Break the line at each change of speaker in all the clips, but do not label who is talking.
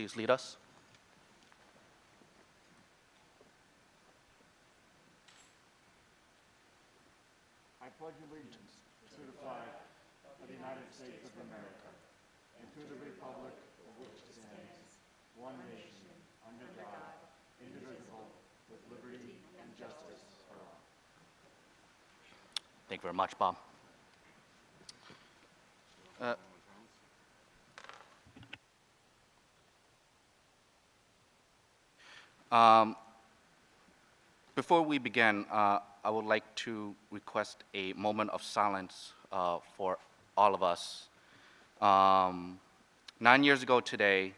please lead us?
I pledge allegiance to the flag of the United States of America and to the republic for which it stands, one nation, under God, indivisible, with liberty and justice for all.
Thank you very much, Bob. Before we begin, I would like to request a moment of silence for all of us. 9 years ago today,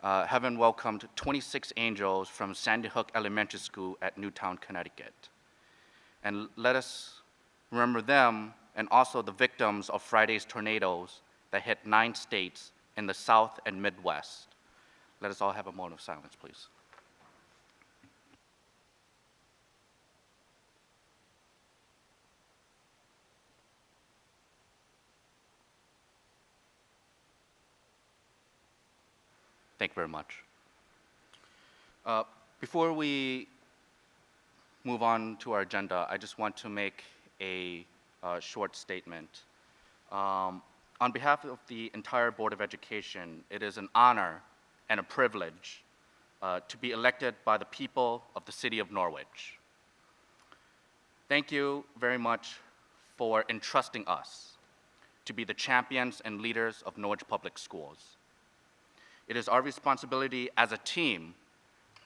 heaven welcomed 26 angels from Sandy Hook Elementary School at Newtown, Connecticut. And let us remember them and also the victims of Friday's tornadoes that hit 9 states in the South and Midwest. Let us all have a moment of silence, please. Thank you very much. Before we move on to our agenda, I just want to make a short statement. On behalf of the entire Board of Education, it is an honor and a privilege to be elected by the people of the city of Norwich. Thank you very much for entrusting us to be the champions and leaders of Norwich Public Schools. It is our responsibility as a team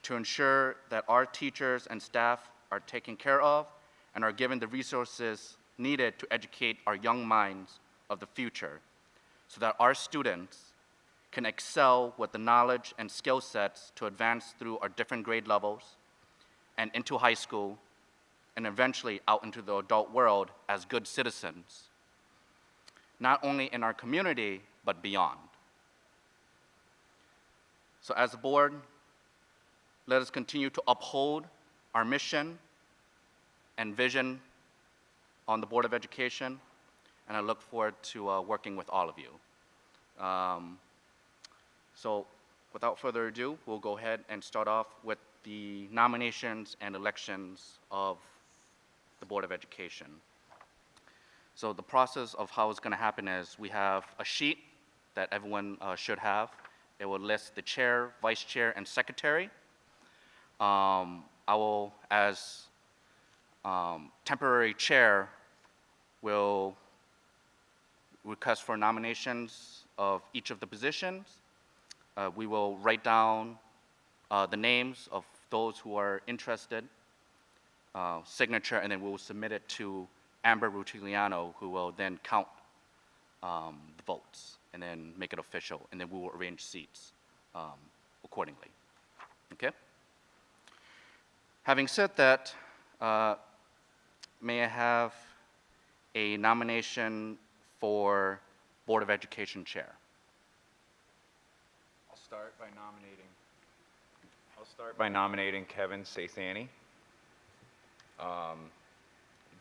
to ensure that our teachers and staff are taken care of and are given the resources needed to educate our young minds of the future so that our students can excel with the knowledge and skill sets to advance through our different grade levels and into high school and eventually out into the adult world as good citizens, not only in our community, but beyond. So as a board, let us continue to uphold our mission and vision on the Board of Education, and I look forward to working with all of you. So without further ado, we'll go ahead and start off with the nominations and elections of the Board of Education. So the process of how it's going to happen is we have a sheet that everyone should have. It will list the chair, vice chair, and secretary. I will, as temporary chair, will request for nominations of each of the positions. We will write down the names of those who are interested, signature, and then we will submit it to Amber Rutigliano, who will then count the votes and then make it official, and then we will arrange seats accordingly. Okay? Having said that, may I have a nomination for Board of Education Chair?
I'll start by nominating Kevin Sathani.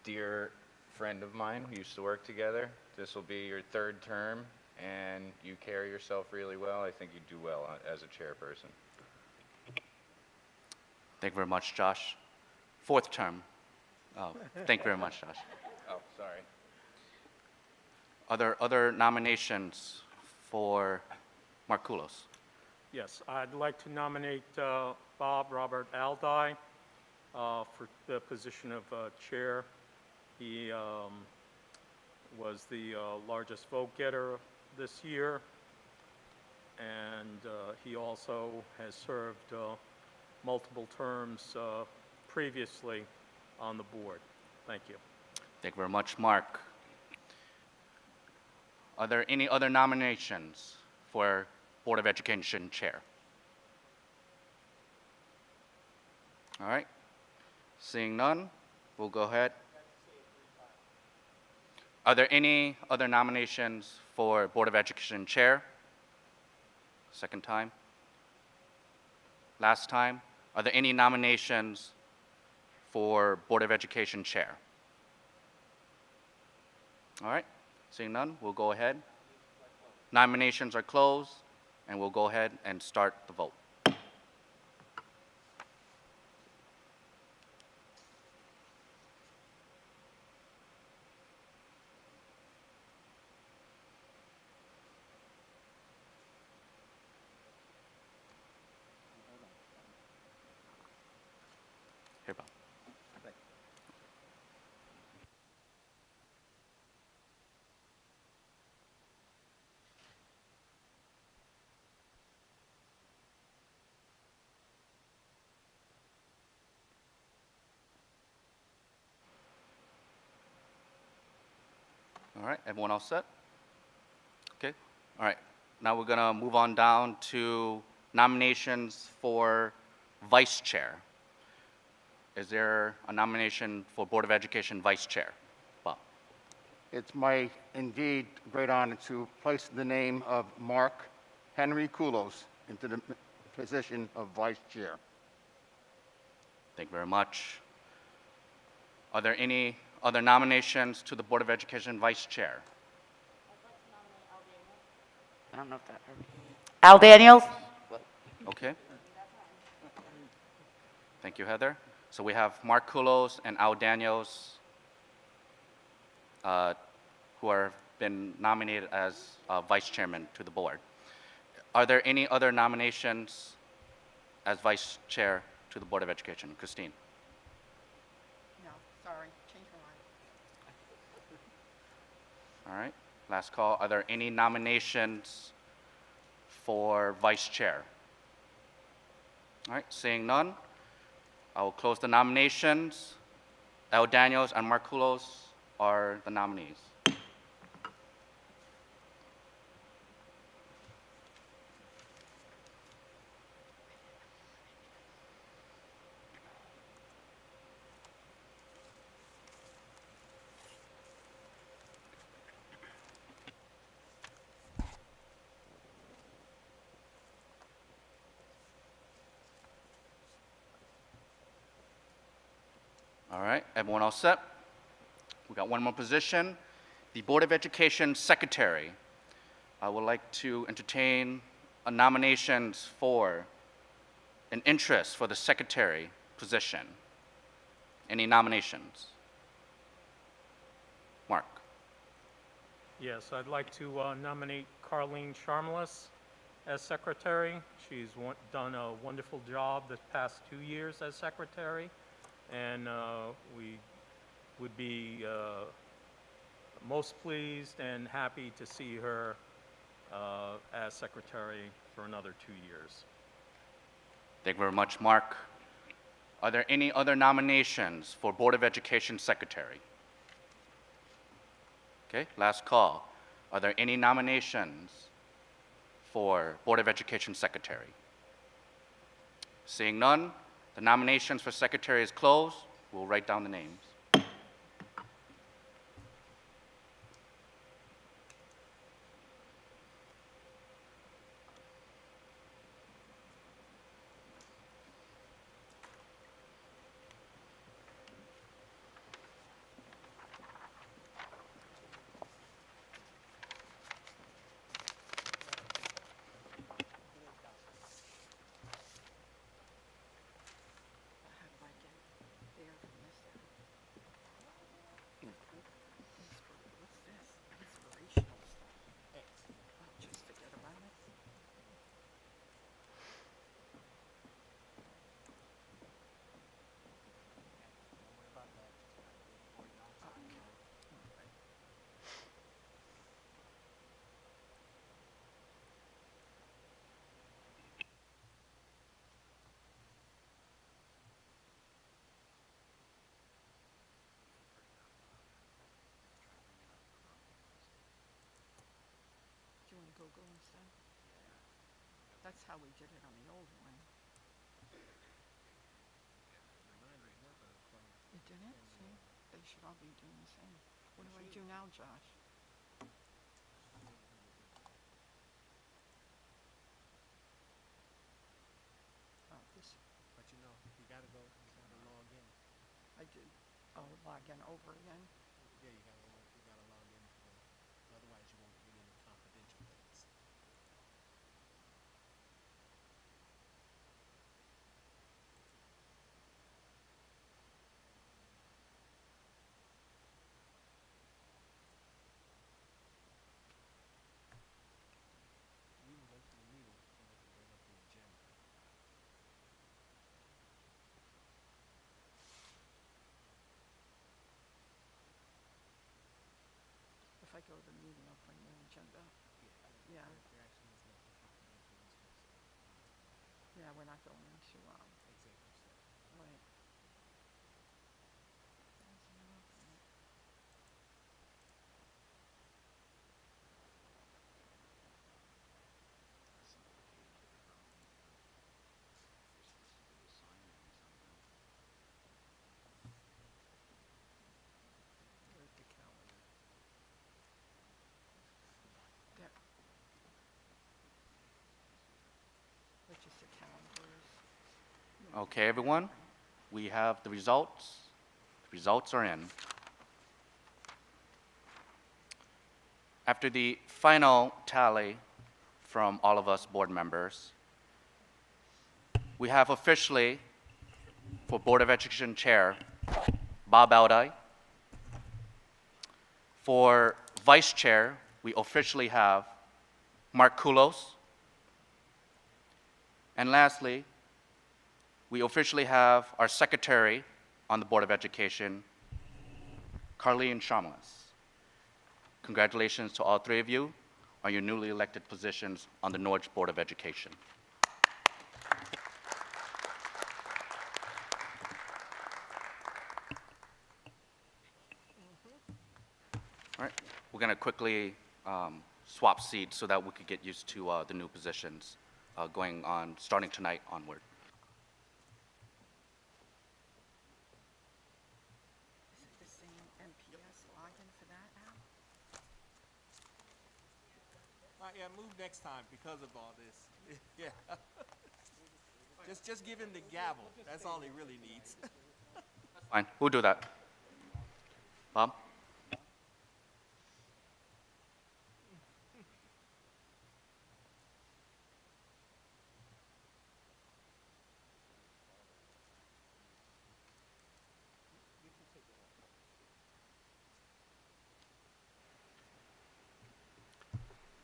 Dear friend of mine, we used to work together. This will be your 3rd term, and you carry yourself really well. I think you do well as a chairperson.
Thank you very much, Josh. 4th term. Oh, thank you very much, Josh.
Oh, sorry.
Are there other nominations for Markulos?
Yes, I'd like to nominate Bob Robert Aldi for the position of chair. He was the largest vote getter this year, and he also has served multiple terms previously on the board. Thank you.
Thank you very much, Mark. Are there any other nominations for Board of Education Chair? All right. Seeing none, we'll go ahead. Are there any other nominations for Board of Education Chair? 2nd time. Last time. Are there any nominations for Board of Education Chair? All right. Seeing none, we'll go ahead. Nominations are closed, and we'll go ahead and start the vote. Here, Bob. All right, everyone all set? Okay, all right. Now we're gonna move on down to nominations for vice chair. Is there a nomination for Board of Education vice chair? Bob?
It's my indeed great honor to place the name of Mark Henry Kulos into the position of vice chair.
Thank you very much. Are there any other nominations to the Board of Education vice chair?
I don't know if that heard. Al Daniels?
Okay. Thank you, Heather. So we have Mark Kulos and Al Daniels, who have been nominated as vice chairman to the board. Are there any other nominations as vice chair to the Board of Education? Christine?
No, sorry, change my mind.
All right, last call. Are there any nominations for vice chair? All right, seeing none, I will close the nominations. Al Daniels and Mark Kulos are the nominees. All right, everyone all set? We got one more position, the Board of Education Secretary. I would like to entertain a nominations for an interest for the secretary position. Any nominations? Mark?
Yes, I'd like to nominate Carlene Sharmless as secretary. She's done a wonderful job the past 2 years as secretary, and we would be most pleased and happy to see her as secretary for another 2 years.
Thank you very much, Mark. Are there any other nominations for Board of Education Secretary? Okay, last call. Are there any nominations for Board of Education Secretary? Seeing none, the nominations for Secretary is closed. We'll write down the names.
How do I get there from this side? What's this? Inspirational stuff. Oh, just forget about it. Okay. All right. Do you want to go instead? That's how we did it on the old one. You didn't? See? They should all be doing the same. What do I do now, Josh? Oh, this,
But you know, you gotta log in.
I did. Oh, log in over again?
Yeah, you gotta log in. Otherwise, you won't get any confidential things.
Yeah,
There actually is nothing confidential in this case.
yeah, we're not going into,
Executive session.
right. Where's the calendar? There. Which is the calendars.
Okay, everyone, we have the results. The results are in. After the final tally from all of us board members, we have officially, for Board of Education Chair, Bob Alday. For Vice Chair, we officially have Mark Kulos. And lastly, we officially have our Secretary on the Board of Education, Carleen Shamlas. Congratulations to all three of you on your newly elected positions on the Norwich Board of Education. All right, we're going to quickly swap seats so that we could get used to the new positions going on, starting tonight onward.
Is it the same MPS login for that app?
Yeah, move next time because of all this. Yeah. Just give him the gavel. That's all he really needs.
Fine, who'll do that? Bob?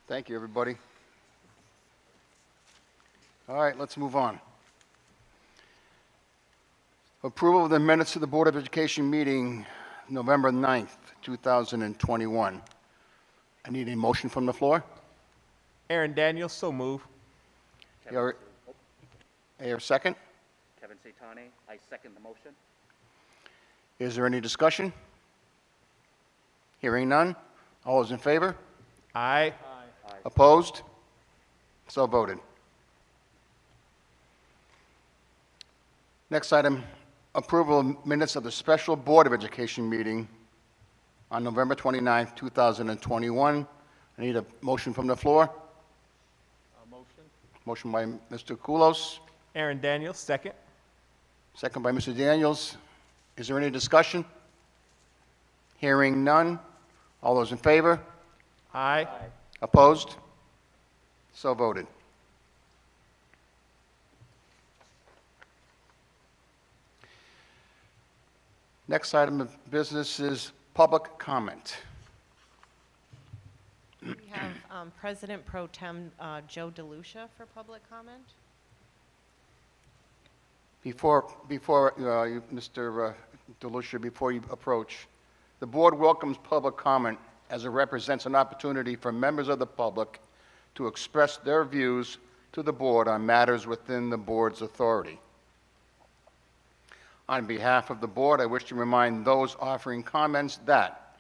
Thank you, everybody. All right, let's move on. Approval of the minutes of the Board of Education meeting, November 9th, 2021. I need a motion from the floor.
Aaron Daniels, so move.
Your second?
Kevin Saitani, I second the motion.
Is there any discussion? Hearing none. All those in favor?
Aye.
Opposed? So voted. Next item, approval of minutes of the Special Board of Education meeting on November 29th, 2021. I need a motion from the floor.
Motion?
Motion by Mr. Kulos,
Aaron Daniels, second.
second by Mr. Daniels. Is there any discussion? Hearing none. All those in favor?
Aye.
Opposed? So voted. Next item of business is public comment.
We have President Pro Tem Joe DeLucia for public comment.
Before Mr. DeLucia, before you approach, the board welcomes public comment as it represents an opportunity for members of the public to express their views to the board on matters within the board's authority. On behalf of the board, I wish to remind those offering comments that,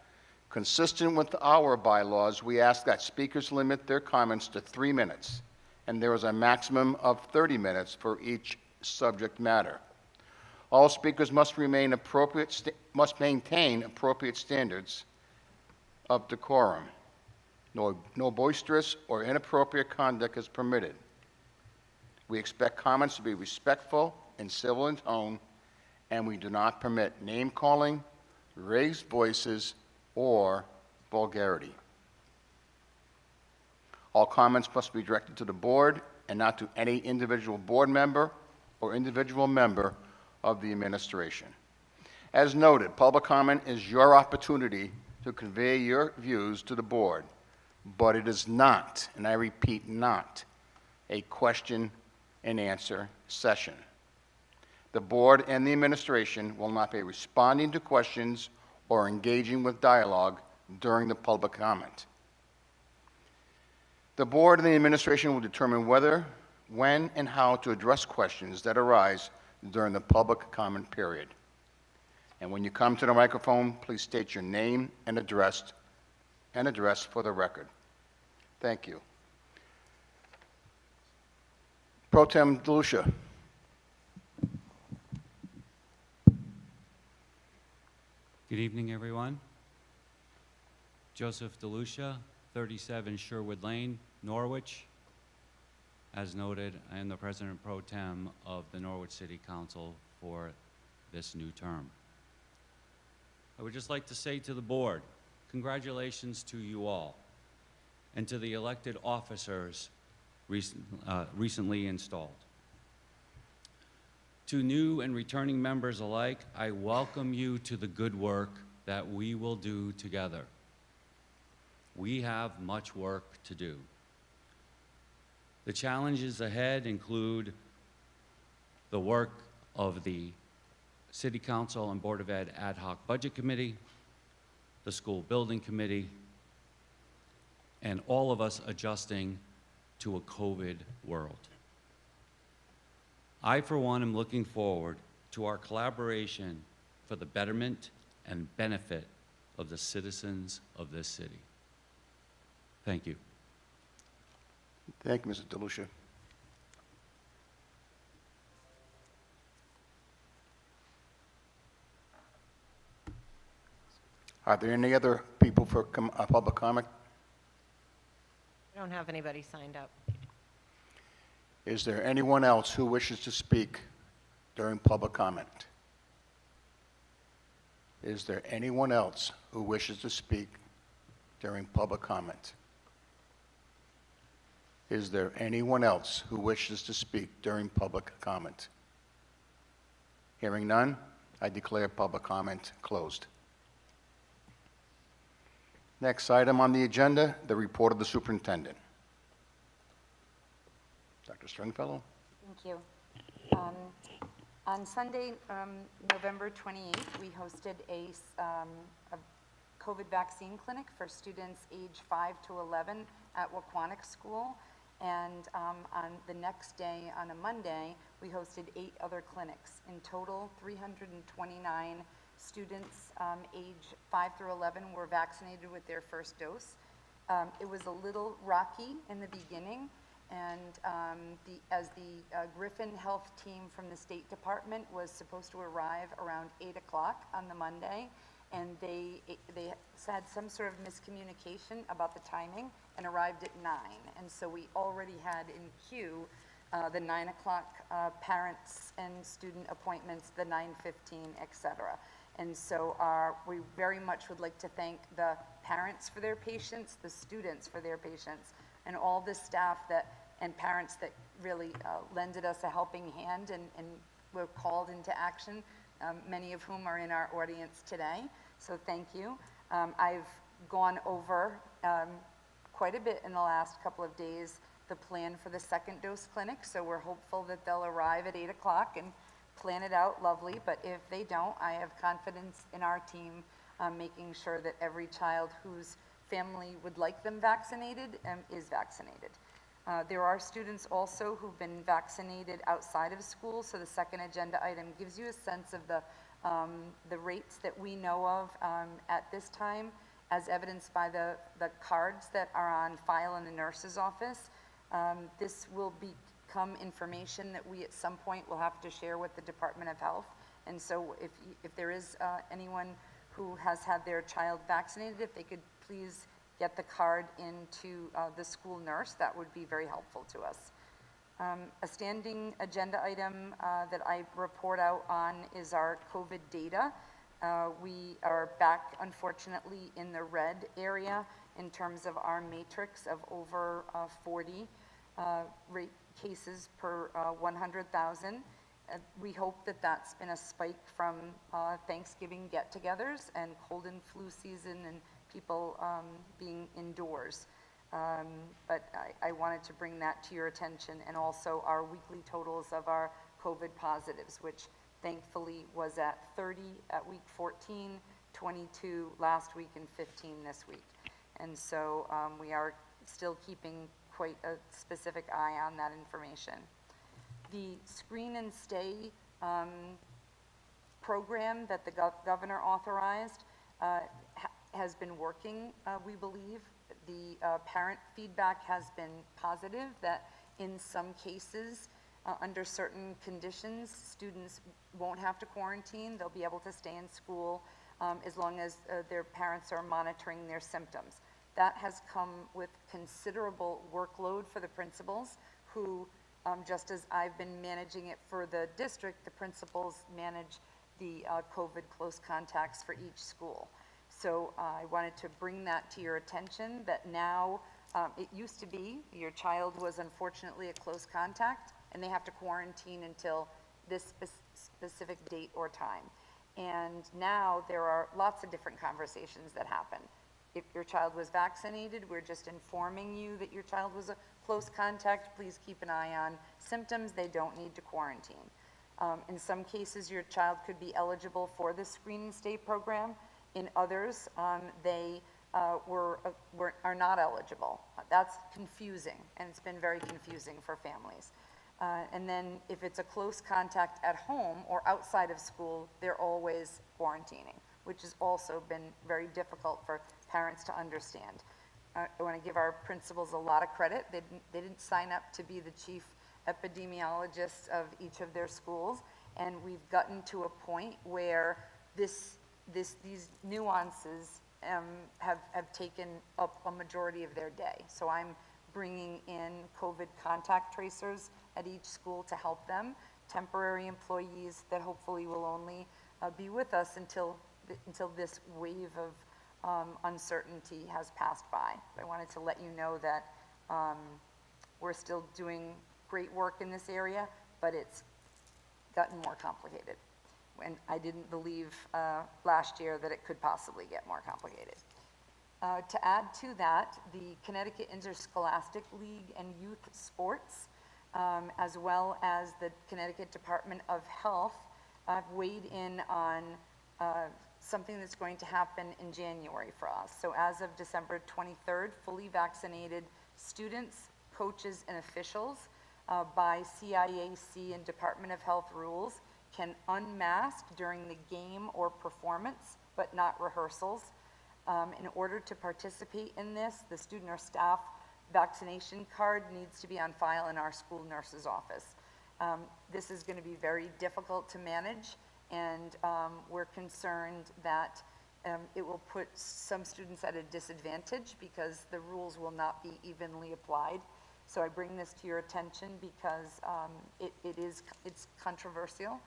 consistent with our bylaws, we ask that speakers limit their comments to 3 minutes, and there is a maximum of 30 minutes for each subject matter. All speakers must maintain appropriate standards of decorum. No boisterous or inappropriate conduct is permitted. We expect comments to be respectful and civil in tone, and we do not permit name-calling, raised voices, or vulgarity. All comments must be directed to the board and not to any individual board member or individual member of the administration. As noted, public comment is your opportunity to convey your views to the board, but it is not, and I repeat, not, a question and answer session. The board and the administration will not be responding to questions or engaging with dialogue during the public comment. The board and the administration will determine whether, when, and how to address questions that arise during the public comment period. And when you come to the microphone, please state your name and address for the record. Thank you. Pro Tem DeLucia.
Good evening, everyone. Joseph DeLucia, 37 Sherwood Lane, Norwich. As noted, I am the President Pro Tem of the Norwich City Council for this new term. I would just like to say to the board, congratulations to you all and to the elected officers recently installed. To new and returning members alike, I welcome you to the good work that we will do together. We have much work to do. The challenges ahead include the work of the City Council and Board of Ed Ad Hoc Budget Committee, the School Building Committee, and all of us adjusting to a COVID world. I, for one, am looking forward to our collaboration for the betterment and benefit of the citizens of this city. Thank you.
Thank you, Mr. DeLucia. Are there any other people for public comment?
I don't have anybody signed up.
Is there anyone else who wishes to speak during public comment? Is there anyone else who wishes to speak during public comment? Is there anyone else who wishes to speak during public comment? Hearing none, I declare public comment closed. Next item on the agenda, the report of the superintendent. Dr. Stringfellow?
Thank you. On Sunday, November 28th, we hosted a COVID vaccine clinic for students age 5 to 11 at Waquanic School. And on the next day, on a Monday, we hosted 8 other clinics. In total, 329 students age 5 through 11 were vaccinated with their first dose. It was a little rocky in the beginning, and as the Griffin Health team from the State Department was supposed to arrive around 8 o'clock on the Monday, and they had some sort of miscommunication about the timing and arrived at 9. And so we already had in queue the 9 o'clock parents and student appointments, the 9:15, et cetera. And so we very much would like to thank the parents for their patience, the students for their patience, and all the staff and parents that really lended us a helping hand and were called into action, many of whom are in our audience today. So thank you. I've gone over quite a bit in the last couple of days the plan for the second dose clinic, so we're hopeful that they'll arrive at 8 o'clock and plan it out lovely, but if they don't, I have confidence in our team making sure that every child whose family would like them vaccinated is vaccinated. There are students also who've been vaccinated outside of school, so the second agenda item gives you a sense of the rates that we know of at this time, as evidenced by the cards that are on file in the nurse's office. This will become information that we at some point will have to share with the Department of Health. And so if there is anyone who has had their child vaccinated, if they could please get the card into the school nurse, that would be very helpful to us. A standing agenda item that I report out on is our COVID data. We are back, unfortunately, in the red area in terms of our matrix of over 40 cases per 100,000. We hope that that's been a spike from Thanksgiving get-togethers and cold and flu season and people being indoors. But I wanted to bring that to your attention, and also our weekly totals of our COVID positives, which thankfully was at 30 at week 14, 22 last week, and 15 this week. And so we are still keeping quite a specific eye on that information. The Screen and Stay program that the governor authorized has been working, we believe. The parent feedback has been positive, that in some cases, under certain conditions, students won't have to quarantine. They'll be able to stay in school as long as their parents are monitoring their symptoms. That has come with considerable workload for the principals who, just as I've been managing it for the district, the principals manage the COVID close contacts for each school. So I wanted to bring that to your attention, that now, it used to be your child was unfortunately a close contact and they have to quarantine until this specific date or time. And now there are lots of different conversations that happen. If your child was vaccinated, we're just informing you that your child was a close contact. Please keep an eye on symptoms. They don't need to quarantine. In some cases, your child could be eligible for the Screen and Stay program. In others, they are not eligible. That's confusing, and it's been very confusing for families. And then if it's a close contact at home or outside of school, they're always quarantining, which has also been very difficult for parents to understand. I want to give our principals a lot of credit. They didn't sign up to be the chief epidemiologists of each of their schools, and we've gotten to a point where these nuances have taken up a majority of their day. So I'm bringing in COVID contact tracers at each school to help them, temporary employees that hopefully will only be with us until this wave of uncertainty has passed by. I wanted to let you know that we're still doing great work in this area, but it's gotten more complicated. And I didn't believe last year that it could possibly get more complicated. To add to that, the Connecticut Interscholastic League and Youth Sports, as well as the Connecticut Department of Health, have weighed in on something that's going to happen in January for us. So as of December 23rd, fully vaccinated students, coaches, and officials by CIAC and Department of Health rules can unmask during the game or performance, but not rehearsals. In order to participate in this, the student or staff vaccination card needs to be on file in our school nurse's office. This is going to be very difficult to manage, and we're concerned that it will put some students at a disadvantage because the rules will not be evenly applied. So I bring this to your attention because it's controversial,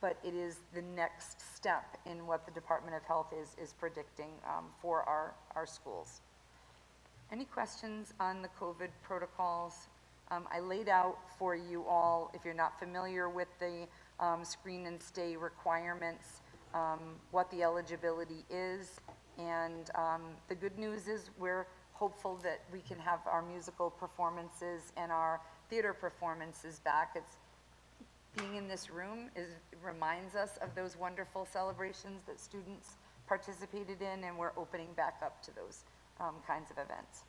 but it is the next step in what the Department of Health is predicting for our schools. Any questions on the COVID protocols? I laid out for you all, if you're not familiar with the Screen and Stay requirements, what the eligibility is. And the good news is we're hopeful that we can have our musical performances and our theater performances back. Being in this room reminds us of those wonderful celebrations that students participated in, and we're opening back up to those kinds of events.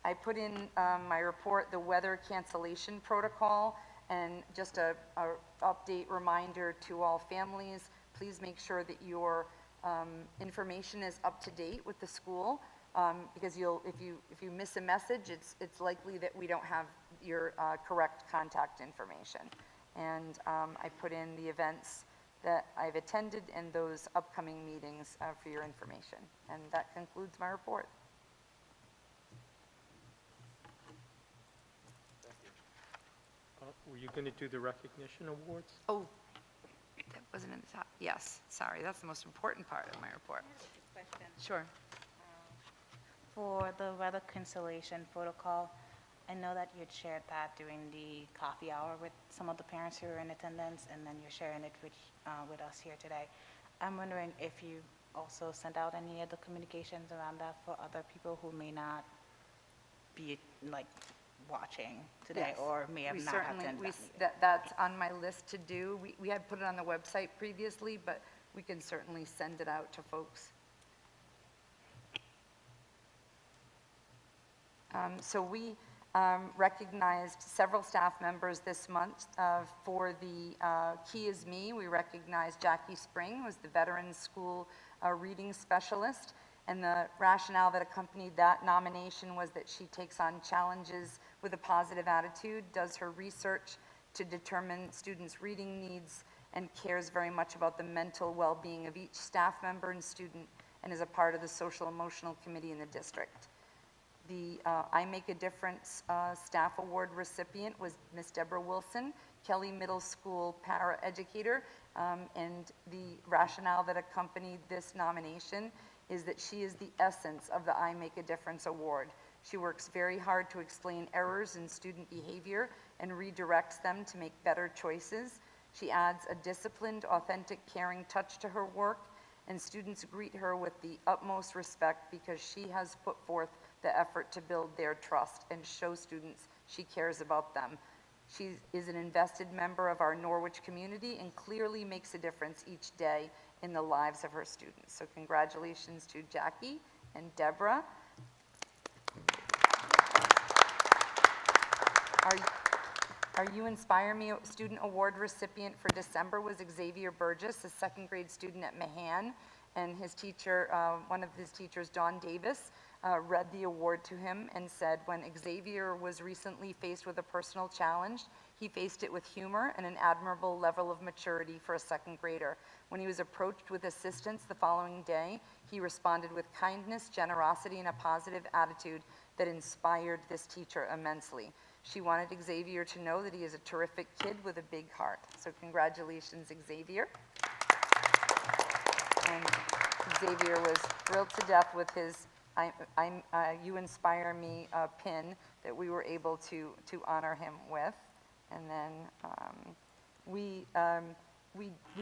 I put in my report the weather cancellation protocol, and just a update reminder to all families, please make sure that your information is up to date with the school, because if you miss a message, it's likely that we don't have your correct contact information. And I put in the events that I've attended and those upcoming meetings for your information. And that concludes my report.
Were you going to do the recognition awards?
Oh, that wasn't in the top. Yes, sorry, that's the most important part of my report.
Question.
Sure.
For the weather cancellation protocol, I know that you'd shared that during the coffee hour with some of the parents who were in attendance, and then you're sharing it with us here today. I'm wondering if you also sent out any other communications around that for other people who may not be watching today,
Yes.
or may have
We
not had
certainly,
to
that's on my list to do. We had put it on the website previously, but we can certainly send it out to folks. So we recognized several staff members this month. For the Key is Me, we recognized Jackie Spring, who was the veteran school reading specialist. And the rationale that accompanied that nomination was that she takes on challenges with a positive attitude, does her research to determine students' reading needs, and cares very much about the mental well-being of each staff member and student, and is a part of the social emotional committee in the district. The I Make a Difference Staff Award recipient was Miss Deborah Wilson, Kelly Middle School para-educator, and the rationale that accompanied this nomination is that she is the essence of the I Make a Difference Award. She works very hard to explain errors in student behavior and redirects them to make better choices. She adds a disciplined, authentic, caring touch to her work, and students greet her with the utmost respect because she has put forth the effort to build their trust and show students she cares about them. She is an invested member of our Norwich community and clearly makes a difference each day in the lives of her students. So congratulations to Jackie and Deborah. Our You Inspire Me Student Award recipient for December was Xavier Burgess, a second grade student at Mahan, and his teacher, one of his teachers, Dawn Davis, read the award to him and said when Xavier was recently faced with a personal challenge, he faced it with humor and an admirable level of maturity for a second grader. When he was approached with assistance the following day, he responded with kindness, generosity, and a positive attitude that inspired this teacher immensely. She wanted Xavier to know that he is a terrific kid with a big heart. So congratulations, Xavier. And Xavier was thrilled to death with his You Inspire Me pin that we were able to honor him with. And then we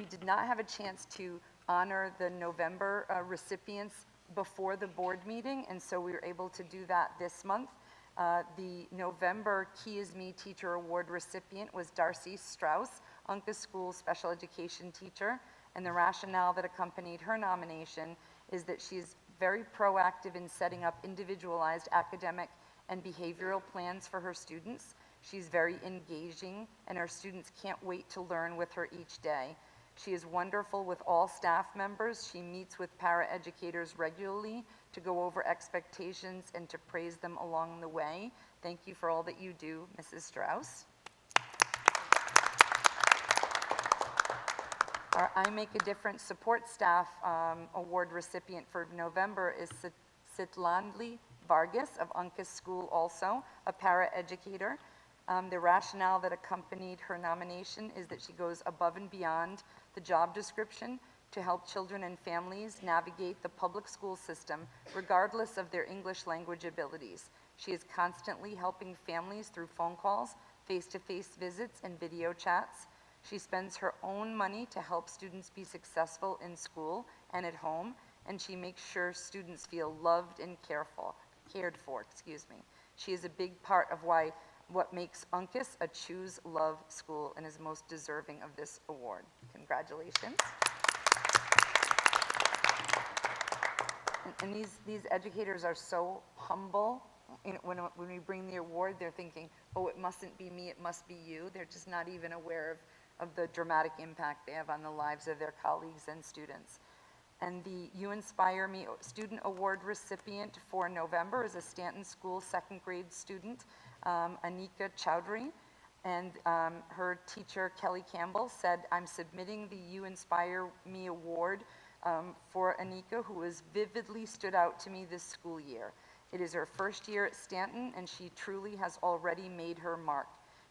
did not have a chance to honor the November recipients before the board meeting, and so we were able to do that this month. The November Key is Me Teacher Award recipient was Darcy Strauss, Uncas School special education teacher, and the rationale that accompanied her nomination is that she is very proactive in setting up individualized academic and behavioral plans for her students. She's very engaging, and our students can't wait to learn with her each day. She is wonderful with all staff members. She meets with para-educators regularly to go over expectations and to praise them along the way. Thank you for all that you do, Mrs. Strauss. Our I Make a Difference Support Staff Award recipient for November is Sitlandli Vargas of Uncas School, also a para-educator. The rationale that accompanied her nomination is that she goes above and beyond the job description to help children and families navigate the public school system regardless of their English language abilities. She is constantly helping families through phone calls, face-to-face visits, and video chats. She spends her own money to help students be successful in school and at home, and she makes sure students feel loved and cared for. She is a big part of what makes Uncas a Choose Love school and is most deserving of this award. Congratulations. And these educators are so humble. When we bring the award, they're thinking, oh, it mustn't be me, it must be you. They're just not even aware of the dramatic impact they have on the lives of their colleagues and students. And the You Inspire Me Student Award recipient for November is a Stanton School second grade student, Anika Chowdhury. And her teacher, Kelly Campbell, said, I'm submitting the You Inspire Me Award for Anika, who has vividly stood out to me this school year. It is her first year at Stanton, and she truly has already made her mark.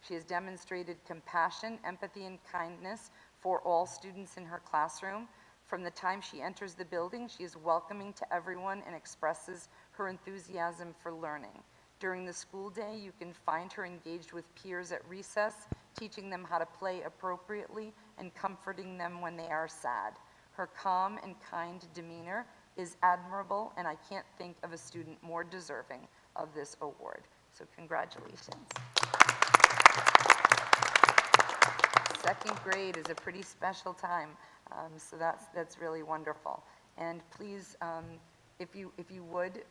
She has demonstrated compassion, empathy, and kindness for all students in her classroom. From the time she enters the building, she is welcoming to everyone and expresses her enthusiasm for learning. During the school day, you can find her engaged with peers at recess, teaching them how to play appropriately and comforting them when they are sad. Her calm and kind demeanor is admirable, and I can't think of a student more deserving of this award. So congratulations. Second grade is a pretty special time, so that's really wonderful. And please, if you would,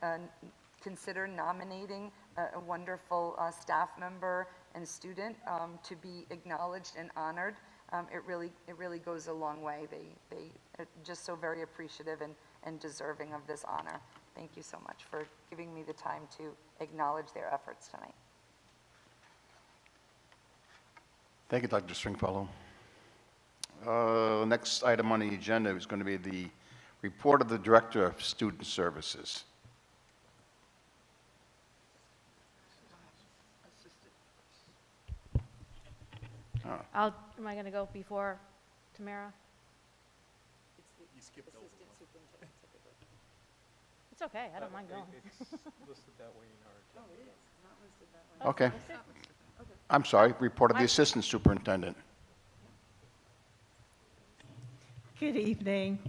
consider nominating a wonderful staff member and student to be acknowledged and honored. It really goes a long way. They are just so very appreciative and deserving of this honor. Thank you so much for giving me the time to acknowledge their efforts tonight.
Thank you, Dr. Stringfellow. Next item on the agenda is going to be the report of the Director of Student Services.
Am I going to go before Tamara?
You skipped over one.
It's okay, I don't mind going.
It's listed that way in our agenda.
Okay. I'm sorry, report of the Assistant Superintendent.
Good evening.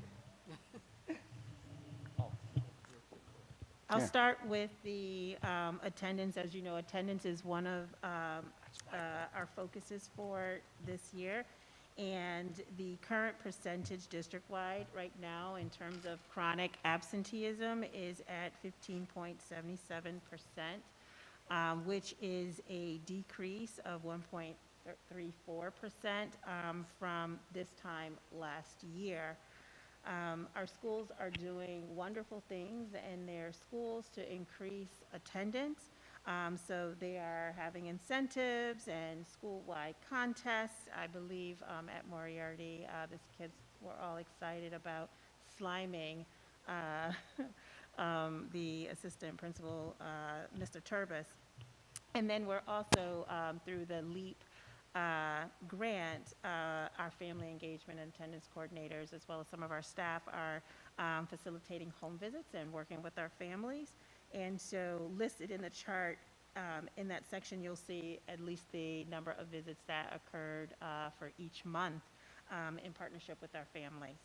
I'll
Yeah.
start with the attendance. As you know, attendance is one of our focuses for this year. And the current percentage district-wide right now in terms of chronic absenteeism is at 15.77%, which is a decrease of 1.34% from this time last year. Our schools are doing wonderful things in their schools to increase attendance. So they are having incentives and school-wide contests. I believe at Moriarty, the kids were all excited about sliming the assistant principal, Mr. Turbis. And then we're also, through the LEAP grant, our family engagement and attendance coordinators, as well as some of our staff, are facilitating home visits and working with our families. And so listed in the chart, in that section, you'll see at least the number of visits that occurred for each month in partnership with our families.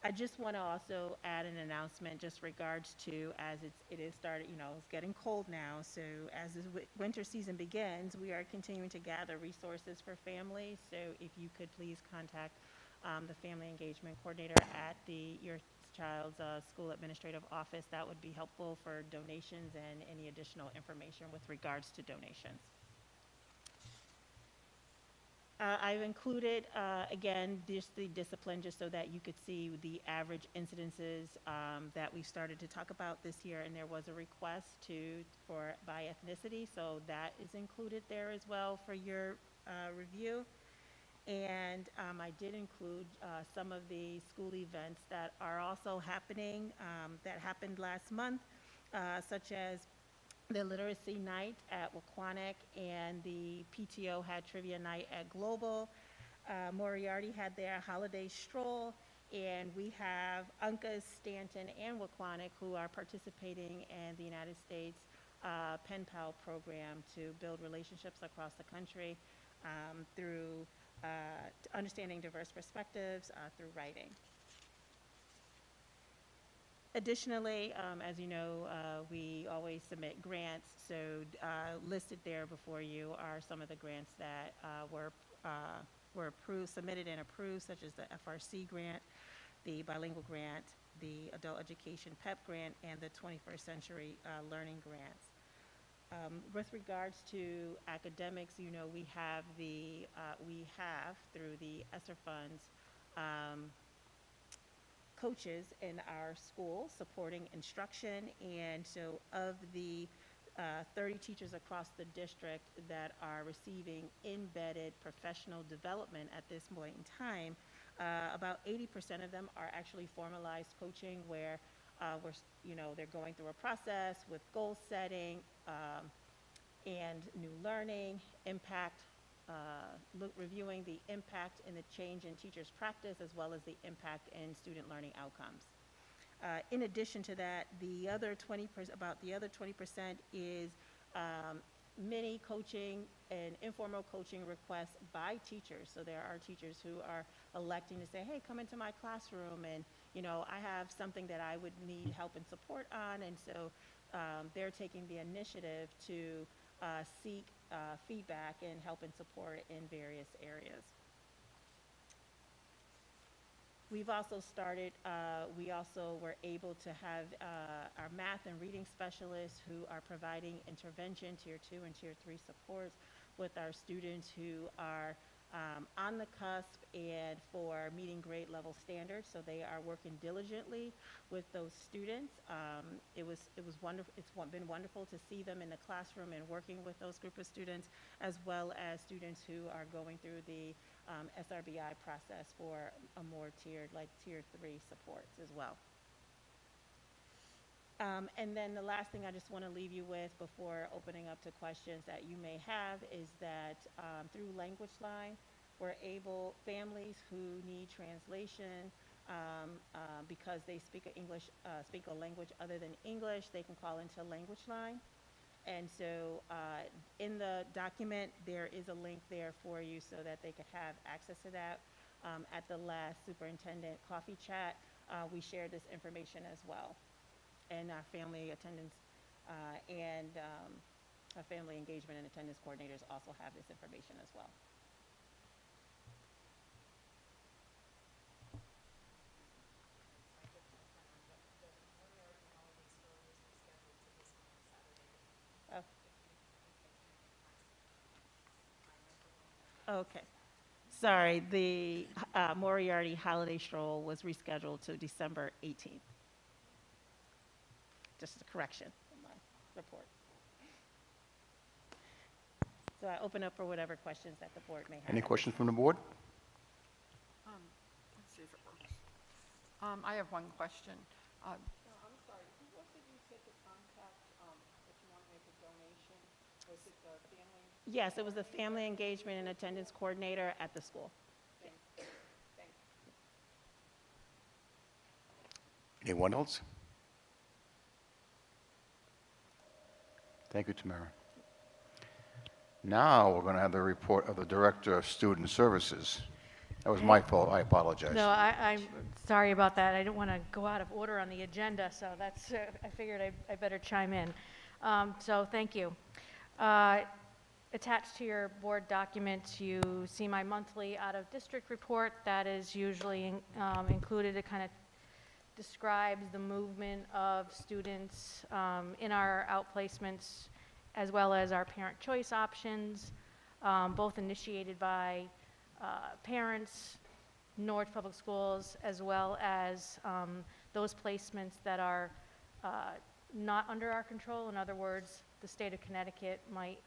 I just want to also add an announcement just regards to, as it is started, it's getting cold now, so as the winter season begins, we are continuing to gather resources for families. So if you could please contact the family engagement coordinator at your child's school administrative office, that would be helpful for donations and any additional information with regards to donations. I've included, again, just the discipline, just so that you could see the average incidences that we started to talk about this year, and there was a request by ethnicity, so that is included there as well for your review. And I did include some of the school events that are also happening, that happened last month, such as the Literacy Night at Waquanic, and the PTO had Trivia Night at Global. Moriarty had their holiday stroll, and we have Uncas, Stanton, and Waquanic who are participating in the United States Pen Pal program to build relationships across the country through understanding diverse perspectives through writing. Additionally, as you know, we always submit grants, so listed there before you are some of the grants that were approved, submitted and approved, such as the FRC grant, the bilingual grant, the adult education PEP grant, and the 21st century learning grants. With regards to academics, we have through the ESSER funds coaches in our school supporting instruction, and so of the 30 teachers across the district that are receiving embedded professional development at this point in time, about 80% of them are actually formalized coaching, where they're going through a process with goal setting and new learning, impact, reviewing the impact and the change in teachers' practice, as well as the impact in student learning outcomes. In addition to that, about the other 20% is mini coaching and informal coaching requests by teachers. So there are teachers who are electing to say, hey, come into my classroom, and I have something that I would need help and support on, and so they're taking the initiative to seek feedback and help and support in various areas. We've also started, we also were able to have our math and reading specialists who are providing intervention, Tier 2 and Tier 3 supports with our students who are on the cusp and for meeting grade level standards. So they are working diligently with those students. It was wonderful. Been wonderful to see them in the classroom and working with those group of students, as well as students who are going through the SRBI process for a more tiered, like Tier 3 supports as well. And then the last thing I just want to leave you with before opening up to questions that you may have is that through Language Line, we're able, families who need translation because they speak a language other than English, they can call into Language Line. And so in the document, there is a link there for you so that they could have access to that. At the last superintendent coffee chat, we shared this information as well. And our family attendance and our family engagement and attendance coordinators also have this information as well. Oh. Okay. Sorry, the Moriarty Holiday Stroll was rescheduled to December 18th. Just a correction in my report. So I open up for whatever questions that the board may have.
Any questions from the board?
Let's see if it works. I have one question. No, I'm sorry. Who was it you said to contact if you want to make a donation? Was it the family?
Yes, it was the family engagement and attendance coordinator at the school.
Thank you.
Anyone else? Thank you, Tamara. Now we're going to have the report of the Director of Student Services. That was my fault. I apologize.
No, I'm sorry about that. I didn't want to go out of order on the agenda, so that's, I figured I better chime in. So thank you. Attached to your board documents, you see my monthly out-of-district report. That is usually included. It kind of describes the movement of students in our outplacements, as well as our parent choice options, both initiated by parents, Norwich Public Schools, as well as those placements that are not under our control. In other words, the state of Connecticut might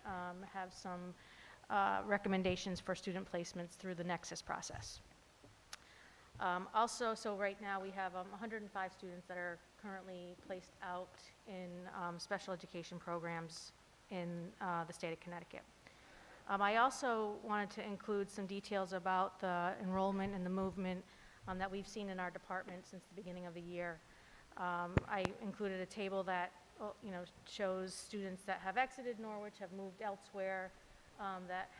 have some recommendations for student placements through the Nexus process. Also, so right now we have 105 students that are currently placed out in special education programs in the state of Connecticut. I also wanted to include some details about the enrollment and the movement that we've seen in our department since the beginning of the year. I included a table that shows students that have exited Norwich, have moved elsewhere, that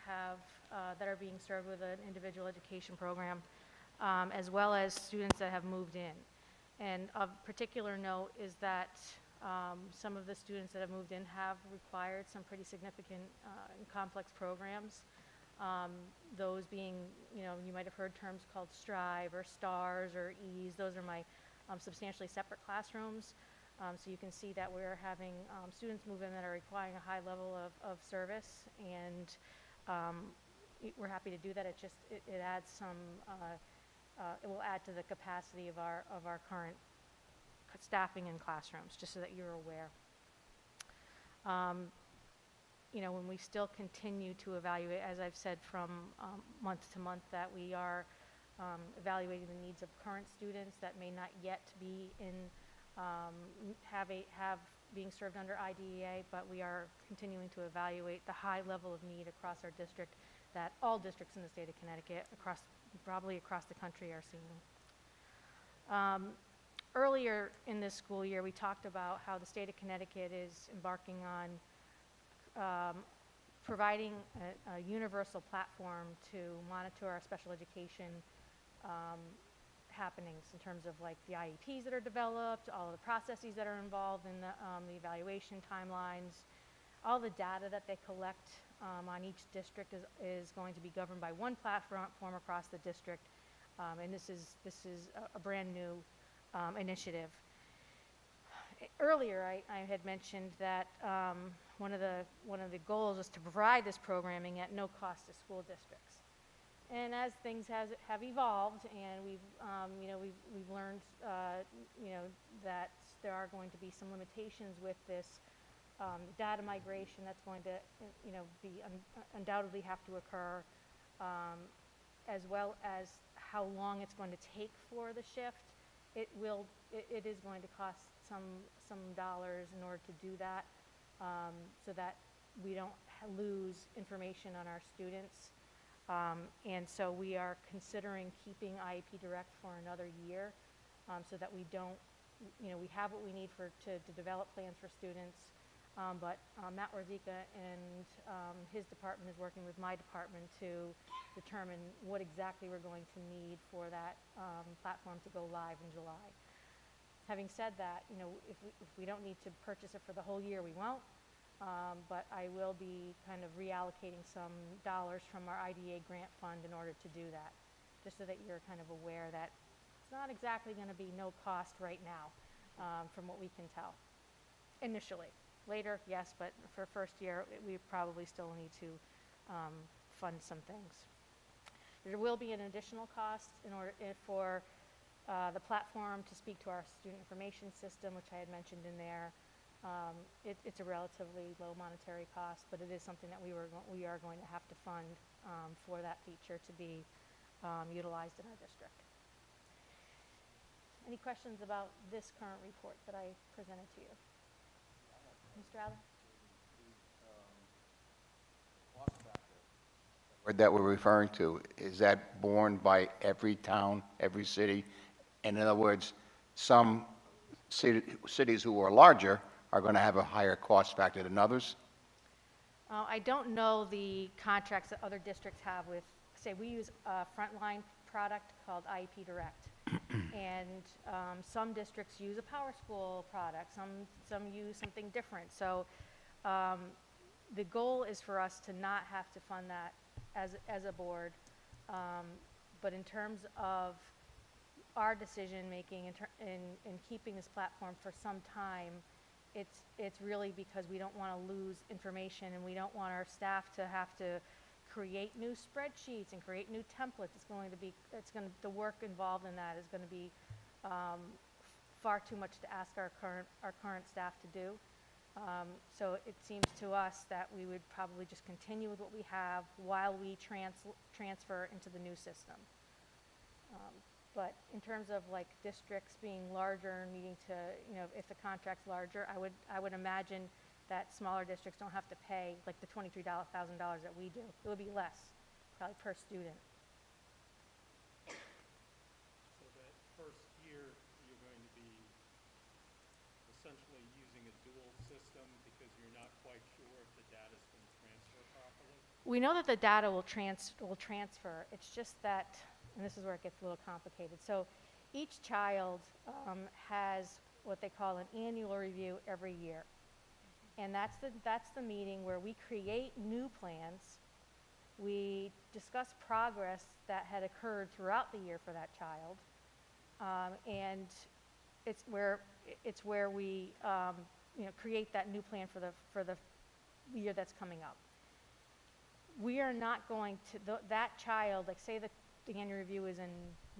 are being served with an individual education program, as well as students that have moved in. And of particular note is that some of the students that have moved in have required some pretty significant and complex programs. Those being, you might have heard terms called Strive or STARS or EASE. Those are my substantially separate classrooms. So you can see that we're having students move in that are requiring a high level of service, and we're happy to do that. It adds some, it will add to the capacity of our current staffing in classrooms, just so that you're aware. When we still continue to evaluate, as I've said from month to month, that we are evaluating the needs of current students that may not yet be in being served under IDEA, but we are continuing to evaluate the high level of need across our district that all districts in the state of Connecticut, probably across the country, are seeing. Earlier in this school year, we talked about how the state of Connecticut is embarking on providing a universal platform to monitor our special education happenings in terms of like the IEPs that are developed, all of the processes that are involved in the evaluation timelines. All the data that they collect on each district is going to be governed by one platform across the district, And this is a brand-new initiative. Earlier, I had mentioned that one of the goals was to provide this programming at no cost to school districts. And as things have evolved, and we've learned, that there are going to be some limitations with this data migration that's going to, be undoubtedly have to occur, as well as how long it's going to take for the shift. It is going to cost some dollars in order to do that, so that we don't lose information on our students. And so we are considering keeping IEP Direct for another year, so that we don't, we have what we need to develop plans for students. But Matt Warzika and his department is working with my department to determine what exactly we're going to need for that platform to go live in July. Having said that, if we don't need to purchase it for the whole year, we won't. But I will be kind of reallocating some dollars from our IDA grant fund in order to do that, just so that you're kind of aware that it's not exactly going to be no cost right now, from what we can tell, initially. Later, yes, but for first year, we probably still need to fund some things. There will be an additional cost in order for the platform to speak to our student information system, which I had mentioned in there. It's a relatively low monetary cost, but it is something that we are going to have to fund for that feature to be utilized in our district. Any questions about this current report that I presented to you? Mr. Adler?
That we're referring to, is that borne by every town, every city? In other words, some cities who are larger are going to have a higher cost factor than others?
I don't know the contracts that other districts have with, say, we use a frontline product called IEP Direct. And some districts use a Power School product, some use something different. So the goal is for us to not have to fund that as a board. But in terms of our decision-making in keeping this platform for some time, it's really because we don't want to lose information, and we don't want our staff to have to create new spreadsheets and create new templates. The work involved in that is going to be far too much to ask our current staff to do. So it seems to us that we would probably just continue with what we have while we transfer into the new system. But in terms of like districts being larger and needing to, if the contract's larger, I would imagine that smaller districts don't have to pay like the $23,000 that we do. It would be less, probably per student.
So that first year, you're going to be essentially using a dual system because you're not quite sure if the data's going to transfer properly?
We know that the data will transfer. It's just that, and this is where it gets a little complicated. So each child has what they call an annual review every year. And that's the meeting where we create new plans. We discuss progress that had occurred throughout the year for that child. And it's where we create that new plan for the year that's coming up. We are not going to, that child, like say the annual review is in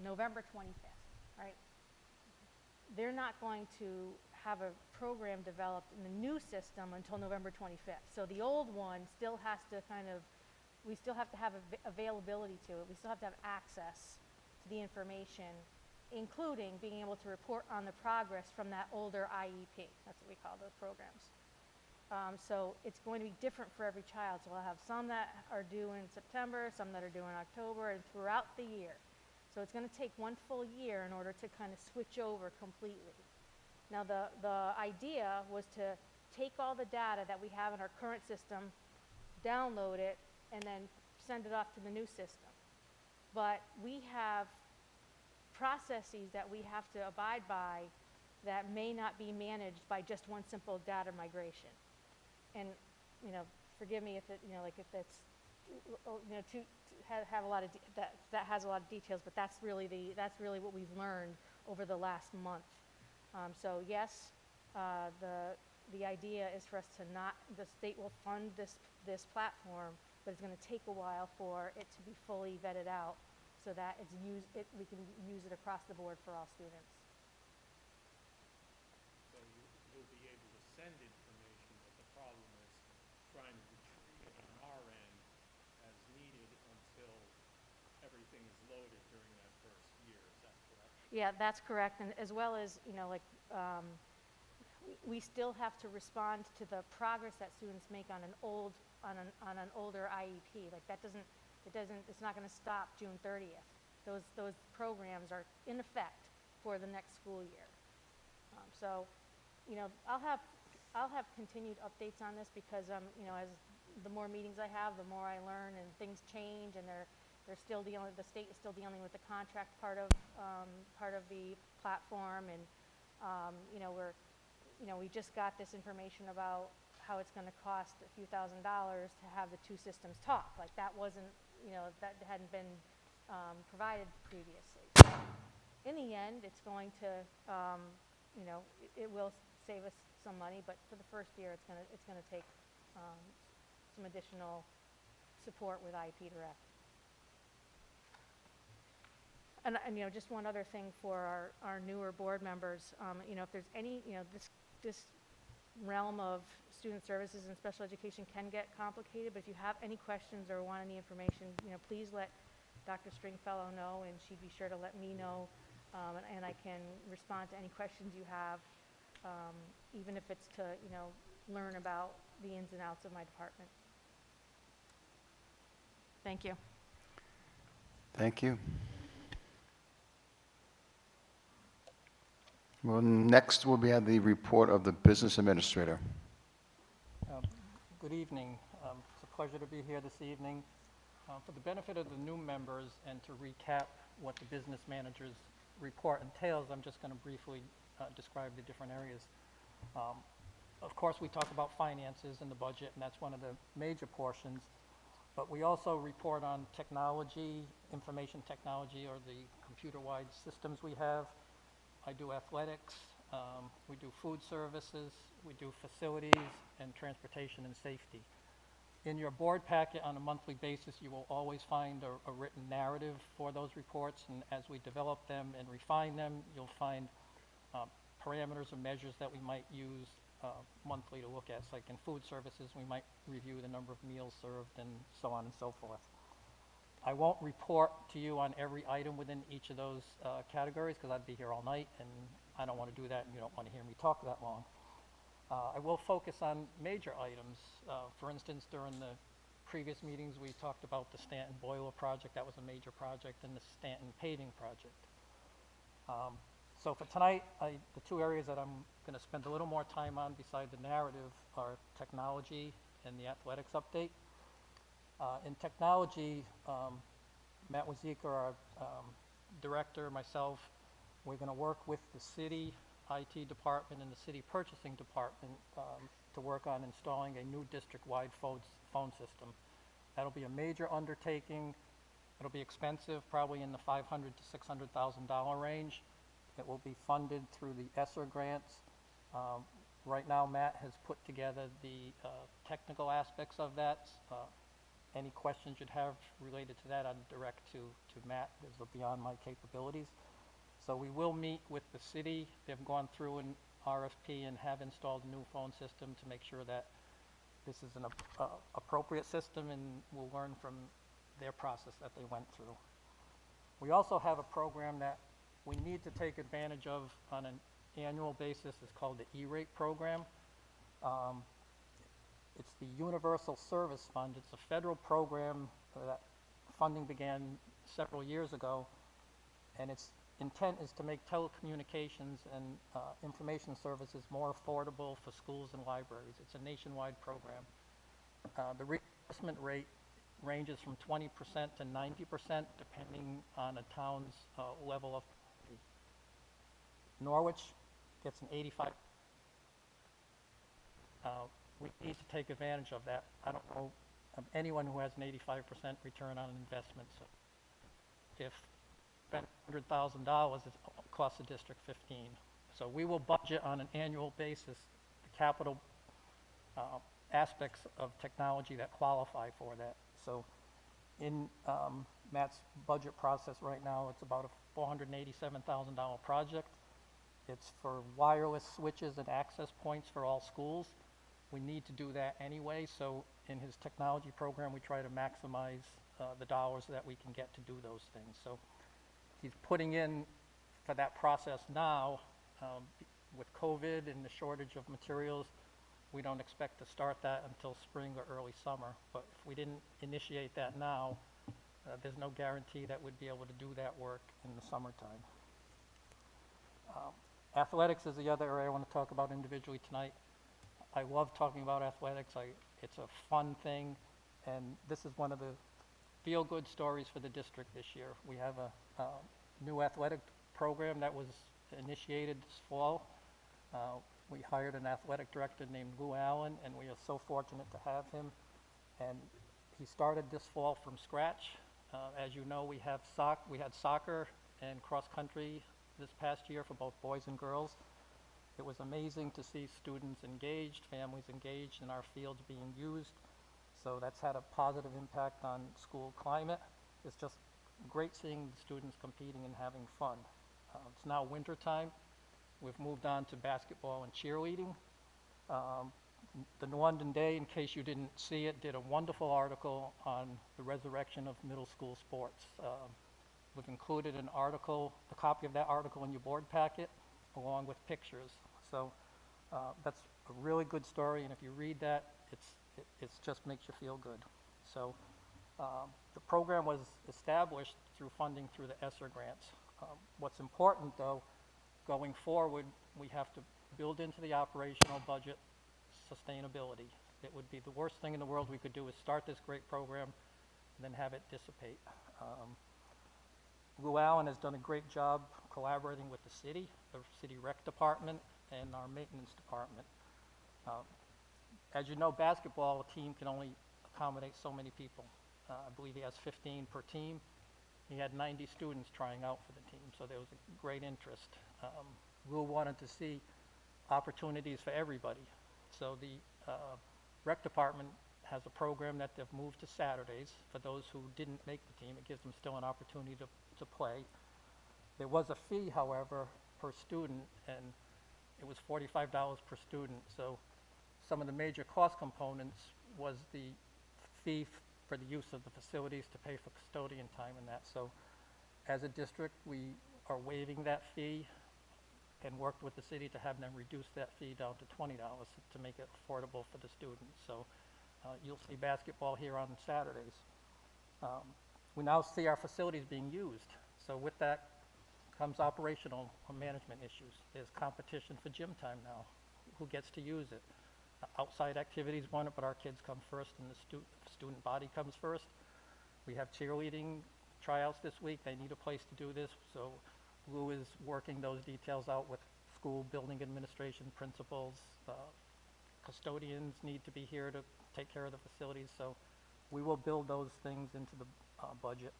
November 25th, right? They're not going to have a program developed in the new system until November 25th. So the old one still has to we still have to have availability to it. We still have to have access to the information, including being able to report on the progress from that older IEP. That's what we call those programs. So it's going to be different for every child. So we'll have some that are due in September, some that are due in October, and throughout the year. So it's going to take one full year in order to kind of switch over completely. Now the idea was to take all the data that we have in our current system, download it, and then send it off to the new system. But we have processes that we have to abide by that may not be managed by just one simple data migration. And, forgive me if it, if it's have a lot of, that has a lot of details, but that's really what we've learned over the last month. So yes, the idea is for us to not, the state will fund this platform, but it's going to take a while for it to be fully vetted out so that we can use it across the board for all students.
So you'll be able to send information, but the problem is trying to retrieve it on our end as needed until everything is loaded during that first year. Is that correct?
Yeah, that's correct, and as well as, we still have to respond to the progress that students make on an older IEP. Like it's not going to stop June 30th. Those programs are in effect for the next school year. So, I'll have continued updates on this because, as the more meetings I have, the more I learn, and things change, and the state is still dealing with the contract part of the platform, and we just got this information about how it's going to cost a few $1,000s to have the two systems talk. Like that wasn't, that hadn't been provided previously. So in the end, it's going to, it will save us some money, but for the first year, it's going to take some additional support with IEP Direct. And just one other thing for our newer board members, if there's any, this realm of student services and special education can get complicated, but if you have any questions or want any information, please let Dr. Stringfellow know, and she'd be sure to let me know, and I can respond to any questions you have, even if it's to, learn about the ins and outs of my department. Thank you.
Thank you. Well, next will be the report of the business administrator.
Good evening. It's a pleasure to be here this evening. For the benefit of the new members and to recap what the business manager's report entails, I'm just going to briefly describe the different areas. Of course, we talk about finances and the budget, and that's one of the major portions. But we also report on technology, information technology, or the computer-wide systems we have. I do athletics, we do food services, we do facilities, and transportation and safety. In your board packet on a monthly basis, you will always find a written narrative for those reports, and as we develop them and refine them, you'll find parameters or measures that we might use monthly to look at. So like in food services, we might review the number of meals served and so on and so forth. I won't report to you on every item within each of those categories because I'd be here all night, and I don't want to do that, and you don't want to hear me talk that long. I will focus on major items. For instance, during the previous meetings, we talked about the Stanton Boiler project. That was a major project, and the Stanton paving project. So for tonight, the two areas that I'm going to spend a little more time on beside the narrative are technology and the athletics update. In technology, Matt Wazika, our director, myself, we're going to work with the city IT department and the city purchasing department to work on installing a new district-wide phone system. That'll be a major undertaking. It'll be expensive, probably in the $500,000 to $600,000 range. It will be funded through the ESSER grants. Right now, Matt has put together the technical aspects of that. Any questions you'd have related to that, I'd direct to Matt, because they're beyond my capabilities. So we will meet with the city. They've gone through an RFP and have installed a new phone system to make sure that this is an appropriate system, and we'll learn from their process that they went through. We also have a program that we need to take advantage of on an annual basis. It's called the E-rate program. It's the Universal Service Fund. It's a federal program that funding began several years ago, and its intent is to make telecommunications and information services more affordable for schools and libraries. It's a nationwide program. The reimbursement rate ranges from 20% to 90% depending on a town's level of poverty. Norwich gets an 85%. We need to take advantage of that. I don't know anyone who has an 85% return on investment. So if spend $100,000, it costs the district 15. So we will budget on an annual basis the capital aspects of technology that qualify for that. So in Matt's budget process right now, it's about a $487,000 project. It's for wireless switches and access points for all schools. We need to do that anyway, so in his technology program, we try to maximize the dollars that we can get to do those things. So he's putting in for that process now. With COVID and the shortage of materials, we don't expect to start that until spring or early summer. But if we didn't initiate that now, there's no guarantee that we'd be able to do that work in the summertime. Athletics is the other area I want to talk about individually tonight. I love talking about athletics. It's a fun thing, and this is one of the feel-good stories for the district this year. We have a new athletic program that was initiated this fall. We hired an athletic director named Lou Allen, and we are so fortunate to have him. And he started this fall from scratch. As you know, we had soccer and cross-country this past year for both boys and girls. It was amazing to see students engaged, families engaged, and our fields being used. So that's had a positive impact on school climate. It's just great seeing the students competing and having fun. It's now winter time. We've moved on to basketball and cheerleading. The London Day, in case you didn't see it, did a wonderful article on the resurrection of middle school sports. We've included a copy of that article in your board packet, along with pictures. So that's a really good story, and if you read that, it just makes you feel good. So the program was established through funding through the ESSER grants. What's important, though, going forward, we have to build into the operational budget sustainability. It would be the worst thing in the world we could do is start this great program and then have it dissipate. Lou Allen has done a great job collaborating with the city rec department, and our maintenance department. As you know, basketball, a team can only accommodate so many people. I believe he has 15 per team. He had 90 students trying out for the team, so there was a great interest. Lou wanted to see opportunities for everybody. So the rec department has a program that they've moved to Saturdays for those who didn't make the team. It gives them still an opportunity to play. There was a fee, however, per student, and it was $45 per student. So some of the major cost components was the fee for the use of the facilities to pay for custodian time and that. So as a district, we are waiving that fee and worked with the city to have them reduce that fee down to $20 to make it affordable for the students. So you'll see basketball here on Saturdays. We now see our facilities being used. So with that comes operational management issues. There's competition for gym time now. Who gets to use it? Outside activities want it, but our kids come first and the student body comes first. We have cheerleading tryouts this week. They need a place to do this. So Lou is working those details out with school building administration principals. Custodians need to be here to take care of the facilities. So we will build those things into the budget.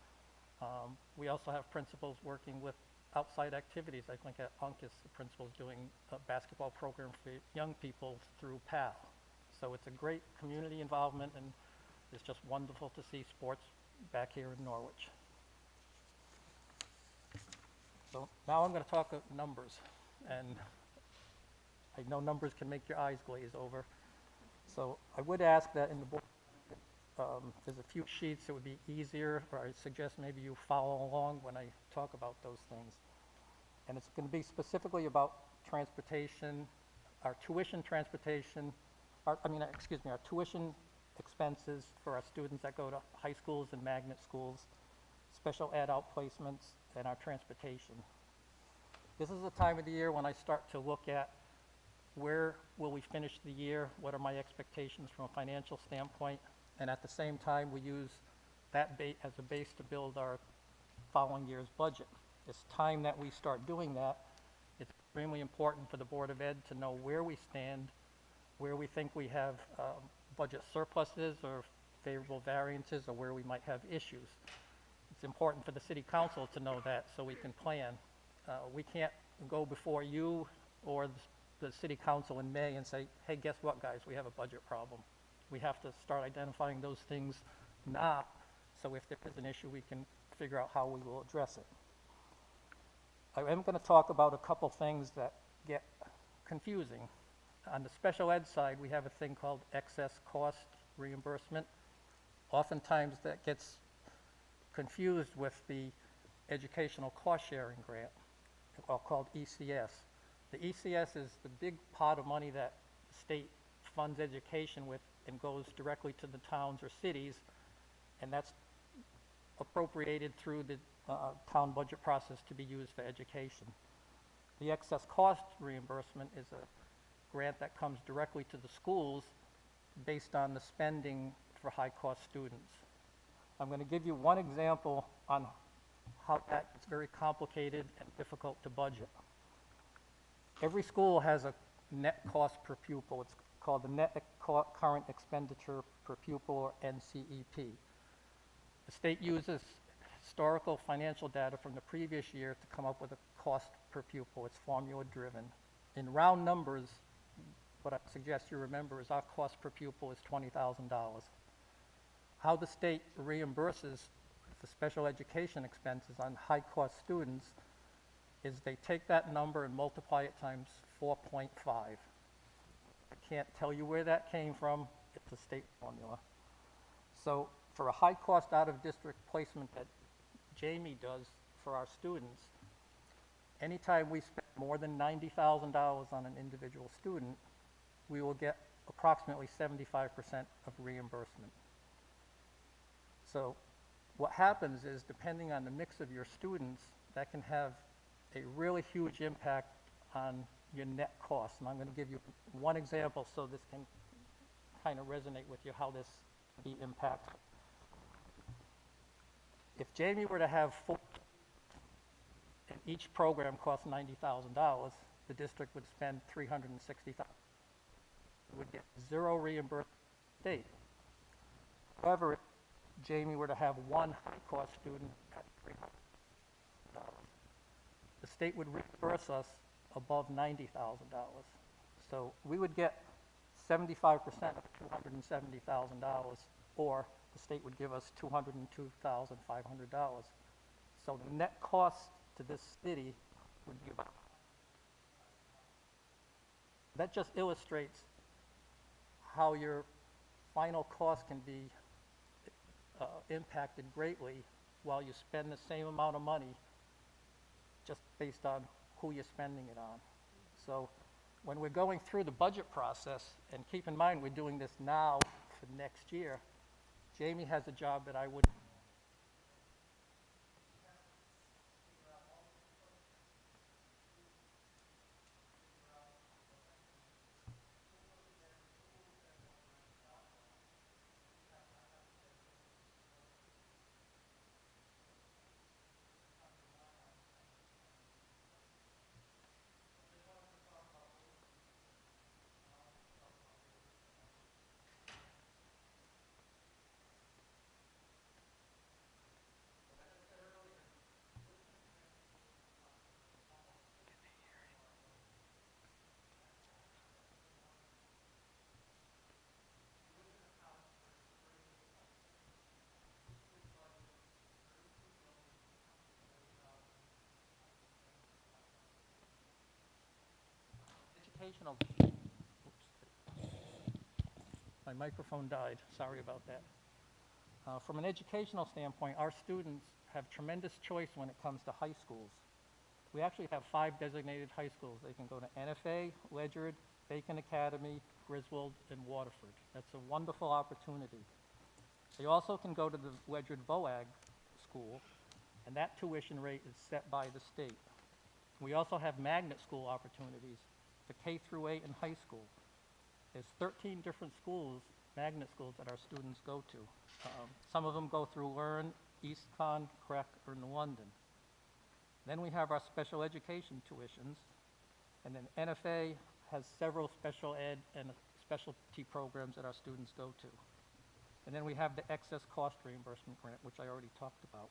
We also have principals working with outside activities. I think at Uncas, the principal's doing a basketball program for young people through PAL. So it's a great community involvement, and it's just wonderful to see sports back here in Norwich. So now I'm going to talk numbers, and I know numbers can make your eyes glaze over. So I would ask that in the board, there's a few sheets that would be easier, or I suggest maybe you follow along when I talk about those things. And it's going to be specifically about transportation, our tuition transportation, our tuition expenses for our students that go to high schools and magnet schools, special ed outplacements, and our transportation. This is the time of the year when I start to look at where will we finish the year, what are my expectations from a financial standpoint, and at the same time we use that as a base to build our following year's budget. It's time that we start doing that. It's extremely important for the Board of Ed to know where we stand, where we think we have budget surpluses or favorable variances or where we might have issues. It's important for the city council to know that so we can plan. We can't go before you or the city council in May and say, hey, guess what, guys, we have a budget problem. We have to start identifying those things now, so if there is an issue, we can figure out how we will address it. I am going to talk about a couple things that get confusing. On the special ed side, we have a thing called excess cost reimbursement. Oftentimes that gets confused with the educational cost sharing grant, called ECS. The ECS is the big pot of money that the state funds education with and goes directly to the towns or cities, and that's appropriated through the town budget process to be used for education. The excess cost reimbursement is a grant that comes directly to the schools based on the spending for high-cost students. I'm going to give you one example on how that's very complicated and difficult to budget. Every school has a net cost per pupil. It's called the net current expenditure per pupil, or NCEP. The state uses historical financial data from the previous year to come up with a cost per pupil. It's formula driven. In round numbers, what I suggest you remember is our cost per pupil is $20,000. How the state reimburses the special education expenses on high-cost students is they take that number and multiply it times 4.5. I can't tell you where that came from. It's a state formula. So for a high-cost out-of-district placement that Jamie does for our students, anytime we spend more than $90,000 on an individual student, we will get approximately 75% of reimbursement. So what happens is, depending on the mix of your students, that can have a really huge impact on your net cost. And I'm going to give you one example so this can kind of resonate with you how this be impactful. If Jamie were to have 4, and each program costs $90,000, the district would spend $360,000. Would get 0 reimbursement from the state. However, if Jamie were to have one high-cost student at $300, the state would reimburse us above $90,000. So we would get 75% of $270,000, or the state would give us $202,500. So the net cost to this city would be about. That just illustrates how your final cost can be impacted greatly while you spend the same amount of money just based on who you're spending it on. So when we're going through the budget process, and keep in mind we're doing this now for next year, Jamie has a job that I wouldn't. Educational. Oops. My microphone died. Sorry about that. From an educational standpoint, our students have tremendous choice when it comes to high schools. We actually have 5 designated high schools. They can go to NFA, Ledyard, Bacon Academy, Griswold, and Waterford. That's a wonderful opportunity. They also can go to the Ledyard VOAG school, and that tuition rate is set by the state. We also have magnet school opportunities for K through 8 and high school. There's 13 different schools, magnet schools, that our students go to. Some of them go through Learn, EastCon, CREC, or New London. Then we have our special education tuitions, and then NFA has several special ed and specialty programs that our students go to. And then we have the excess cost reimbursement grant, which I already talked about.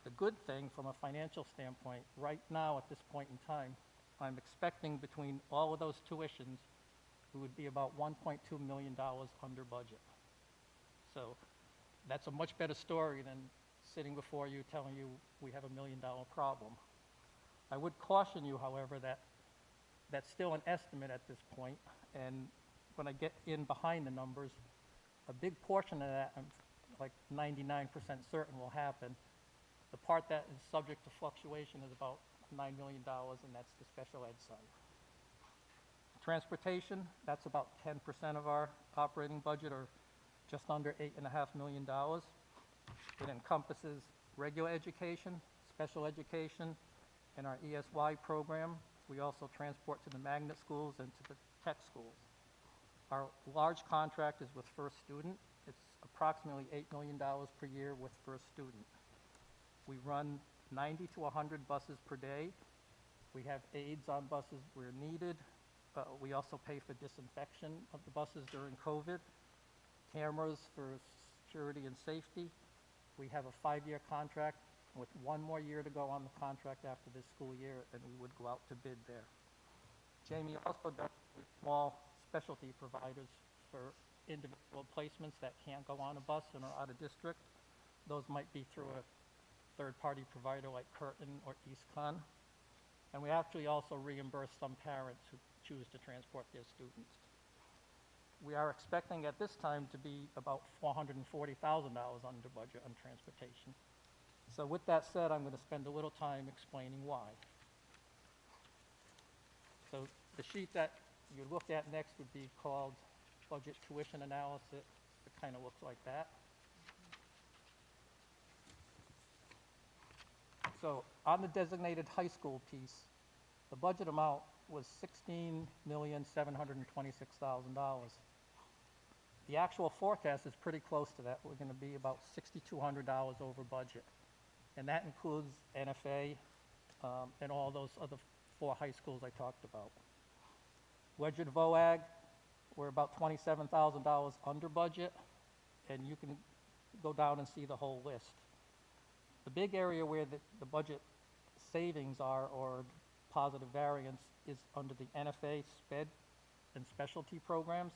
The good thing from a financial standpoint, right now at this point in time, I'm expecting between all of those tuitions, we would be about $1.2 million under budget. So that's a much better story than sitting before you telling you we have $1 million problem. I would caution you, however, that that's still an estimate at this point, and when I get in behind the numbers, a big portion of that, I'm like 99% certain will happen. The part that is subject to fluctuation is about $9 million, and that's the special ed side. Transportation, that's about 10% of our operating budget, or just under $8.5 million. It encompasses regular education, special education, and our ESY program. We also transport to the magnet schools and to the tech schools. Our large contract is with First Student. It's approximately $8 million per year with First Student. We run 90 to 100 buses per day. We have aides on buses where needed. We also pay for disinfection of the buses during COVID, cameras for security and safety. We have a 5-year contract with 1 more year to go on the contract after this school year, and we would go out to bid there. Jamie also does small specialty providers for individual placements that can't go on a bus and are out of district. Those might be through a third-party provider like Curtin or EastCon. And we actually also reimburse some parents who choose to transport their students. We are expecting at this time to be about $440,000 under budget on transportation. So with that said, I'm going to spend a little time explaining why. So the sheet that you look at next would be called Budget Tuition Analysis. It kind of looks like that. So on the designated high school piece, the budget amount was $16,726,000. The actual forecast is pretty close to that. We're going to be about $6,200 over budget. And that includes NFA and all those other 4 high schools I talked about. Wedgewood VOAG, we're about $27,000 under budget, and you can go down and see the whole list. The big area where the budget savings are, or positive variance, is under the NFA, SPED, and specialty programs.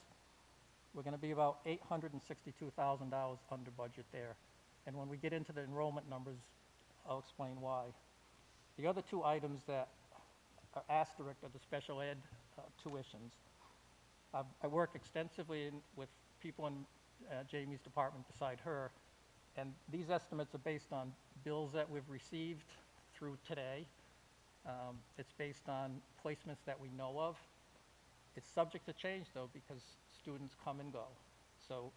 We're going to be about $862,000 under budget there. And when we get into the enrollment numbers, I'll explain why. The other 2 items that are asterisk are the special ed tuitions. I work extensively with people in Jamie's department beside her, and these estimates are based on bills that we've received through today. It's based on placements that we know of. It's subject to change, though, because students come and go. So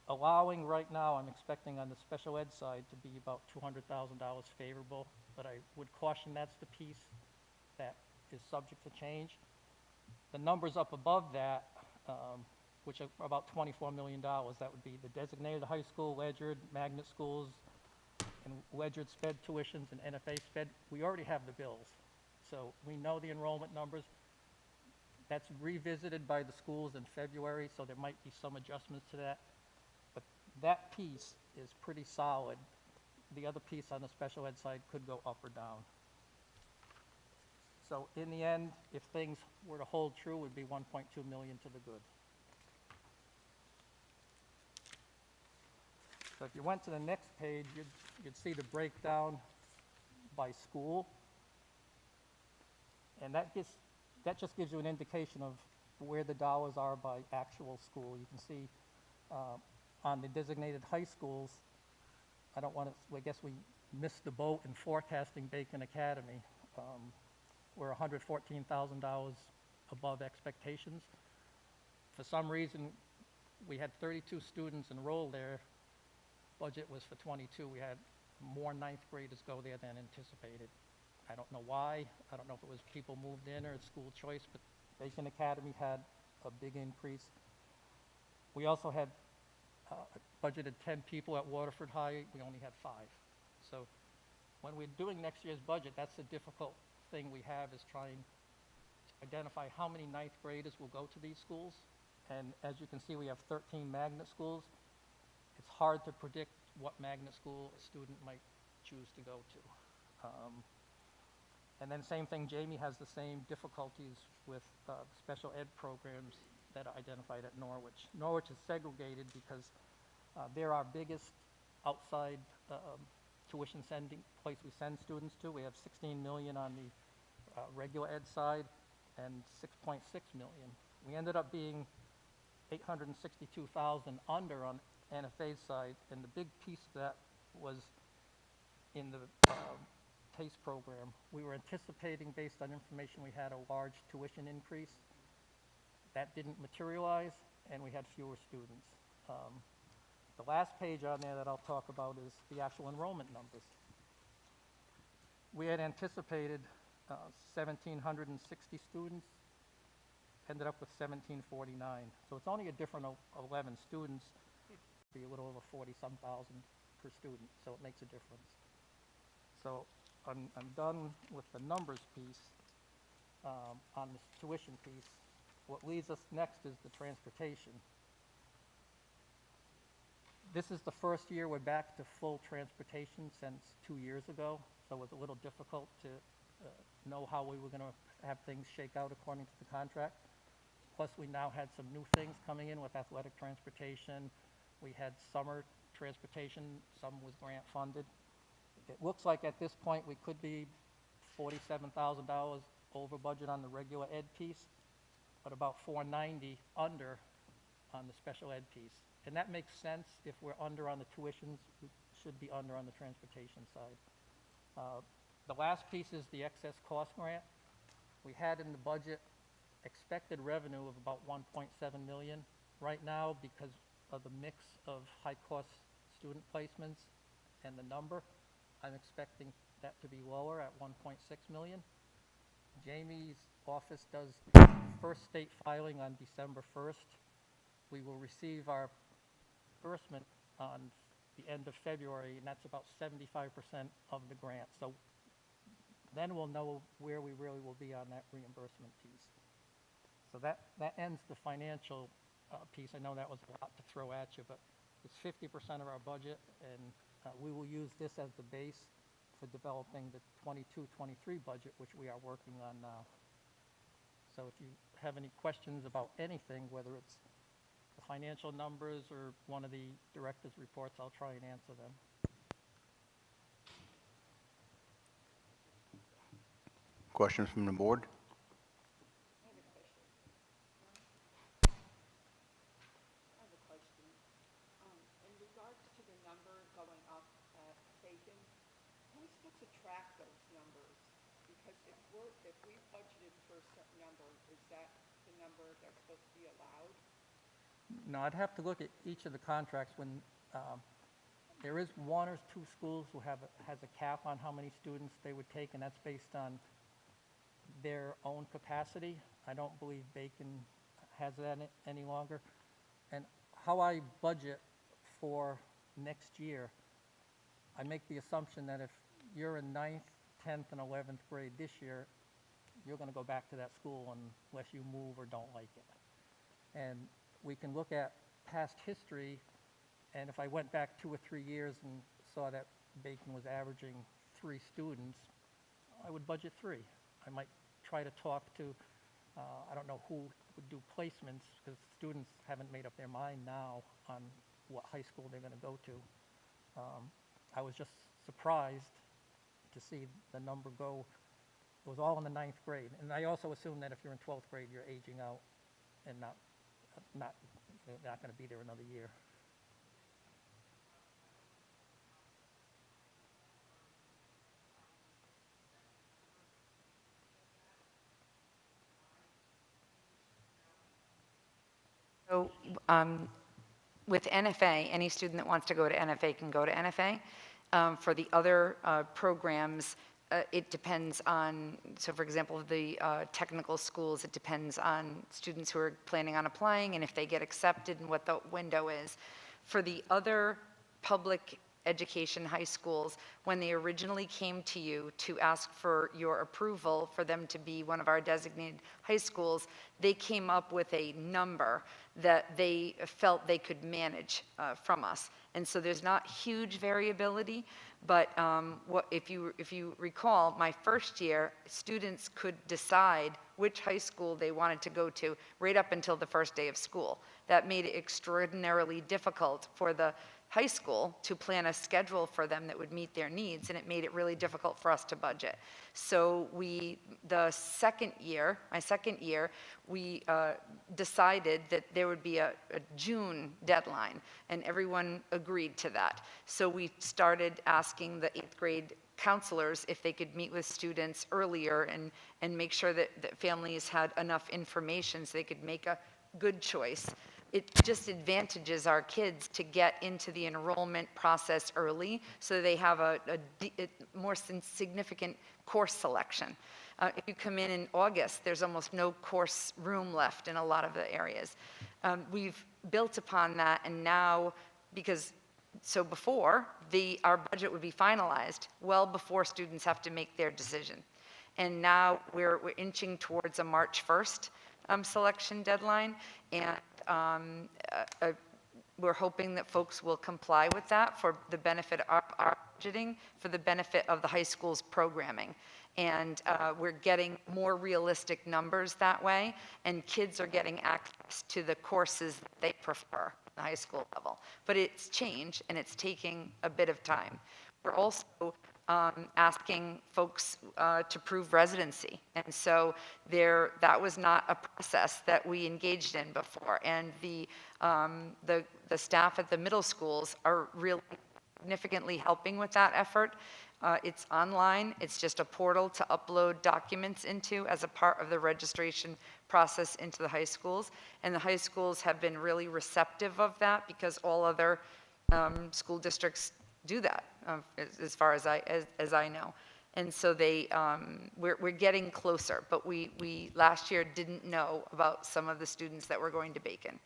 allowing right now, I'm expecting on the special ed side to be about $200,000 favorable, but I would caution that's the piece that is subject to change. The numbers up above that, which are about $24 million, that would be the designated high school, Ledyard, magnet schools, and Ledyard SPED tuitions and NFA SPED. We already have the bills. So we know the enrollment numbers. That's revisited by the schools in February, so there might be some adjustments to that. But that piece is pretty solid. The other piece on the special ed side could go up or down. So in the end, if things were to hold true, it would be $1.2 million to the good. So if you went to the next page, you'd see the breakdown by school. And that just gives you an indication of where the dollars are by actual school. You can see on the designated high schools, I guess we missed the boat in forecasting Bacon Academy. We're $114,000 above expectations. For some reason, we had 32 students enrolled there. Budget was for 22. We had more 9th graders go there than anticipated. I don't know why. I don't know if it was people moved in or school choice, but Bacon Academy had a big increase. We also had budgeted 10 people at Waterford High. We only had 5. So when we're doing next year's budget, that's the difficult thing we have, is trying to identify how many 9th graders will go to these schools. And as you can see, we have 13 magnet schools. hard to predict what magnet school a student might choose to go to. And then same thing, Jamie has the same difficulties with special ed programs that are identified at Norwich. Norwich is segregated because they're our biggest outside tuition sending place we send students to. We have 16 million on the regular ed side and 6.6 million. We ended up being 862,000 under on NFA's side, and the big piece of that was in the TASTE program. We were anticipating, based on information we had, a large tuition increase. That didn't materialize, and we had fewer students. The last page on there that I'll talk about is the actual enrollment numbers. We had anticipated 1,760 students, ended up with 1,749. So it's only a difference of 11 students, be a little over 40-some thousand per student, so it makes a difference. So I'm done with the numbers piece. On this tuition piece, what leads us next is the transportation. This is the first year we're back to full transportation since 2 years ago, so it was a little difficult to know how we were going to have things shake out according to the contract. Plus, we now had some new things coming in with athletic transportation. We had summer transportation, some was grant funded. It looks like at this point we could be $47,000 over budget on the regular ed piece, but about $490 under on the special ed piece. And that makes sense. If we're under on the tuitions, we should be under on the transportation side. The last piece is the excess cost grant. We had in the budget expected revenue of about 1.7 million. Right now, because of the mix of high-cost student placements and the number, I'm expecting that to be lower at 1.6 million. Jamie's office does first state filing on December 1st. We will receive our reimbursement on the end of February, and that's about 75% of the grant. So then we'll know where we really will be on that reimbursement piece. So that ends the financial piece. I know that was a lot to throw at you, but it's 50% of our budget, and we will use this as the base for developing the 22-23 budget, which we are working on now. So if you have any questions about anything, whether it's the financial numbers or one of the director's reports, I'll try and answer them.
Questions from the board?
In regards to the number going up at Bacon, who's supposed to track those numbers? Because if we budgeted for a certain number, is that the number that's supposed to be allowed?
No, I'd have to look at each of the contracts. When there is one or two schools who has a cap on how many students they would take, and that's based on their own capacity. I don't believe Bacon has that any longer. And how I budget for next year, I make the assumption that if you're in 9th, 10th, and 11th grade this year, you're going to go back to that school unless you move or don't like it. And we can look at past history, and if I went back 2 or 3 years and saw that Bacon was averaging 3 students, I would budget 3. I might try to talk to, I don't know who would do placements, because students haven't made up their mind now on what high school they're going to go to. I was just surprised to see the number go. It was all in the 9th grade. And I also assume that if you're in 12th grade, you're aging out and not going to be there another year.
So with NFA, any student that wants to go to NFA can go to NFA. For the other programs, it depends on, so for example, the technical schools, it depends on students who are planning on applying and if they get accepted and what the window is. For the other public education high schools, when they originally came to you to ask for your approval for them to be one of our designated high schools, they came up with a number that they felt they could manage from us. And so there's not huge variability, but if you recall, my first year, students could decide which high school they wanted to go to right up until the first day of school. That made it extraordinarily difficult for the high school to plan a schedule for them that would meet their needs, and it made it really difficult for us to budget. So my second year, we decided that there would be a June deadline, and everyone agreed to that. So we started asking the 8th grade counselors if they could meet with students earlier and make sure that families had enough information so they could make a good choice. It just advantages our kids to get into the enrollment process early so they have a more significant course selection. If you come in August, there's almost no course room left in a lot of the areas. We've built upon that, and now, before, our budget would be finalized well before students have to make their decision. And now we're inching towards a March 1st selection deadline, and we're hoping that folks will comply with that for the benefit of our budgeting, for the benefit of the high school's programming. And we're getting more realistic numbers that way, and kids are getting access to the courses that they prefer at the high school level. But it's change, and it's taking a bit of time. We're also asking folks to prove residency. And so that was not a process that we engaged in before. And the staff at the middle schools are really significantly helping with that effort. It's online. It's just a portal to upload documents into as a part of the registration process into the high schools. And the high schools have been really receptive of that because all other school districts do that, as far as I know. And so we're getting closer, but we last year didn't know about some of the students that were going to Bacon.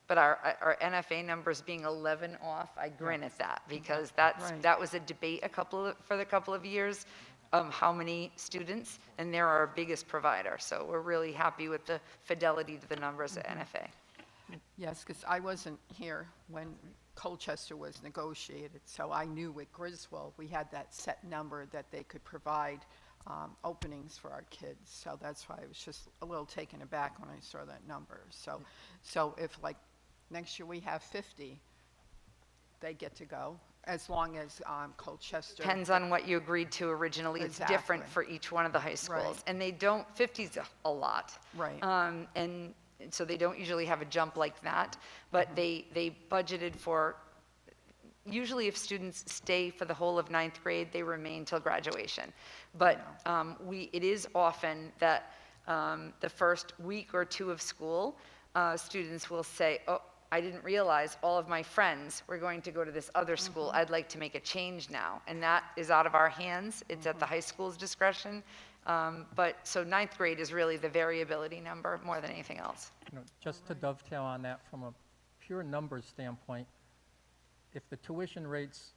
But our NFA numbers being 11 off, I grin at that, because that was a debate for the couple of years, how many students, and they're our biggest provider. So we're really happy with the fidelity to the numbers at NFA.
Yes, because I wasn't here when Colchester was negotiated, so I knew with Griswold we had that set number that they could provide openings for our kids. So that's why I was just a little taken aback when I saw that number. So if like next year we have 50, they get to go, as long as Colchester.
Depends on what you agreed to originally. It's different for each one of the high schools. And they don't, 50's a lot.
Right.
And so they don't usually have a jump like that, but they budgeted for, usually if students stay for the whole of 9th grade, they remain till graduation. But it is often that the first week or two of school, students will say, oh, I didn't realize all of my friends were going to go to this other school. I'd like to make a change now. And that is out of our hands. It's at the high school's discretion. So 9th grade is really the variability number more than anything else.
Just to dovetail on that, from a pure numbers standpoint, if the tuition rates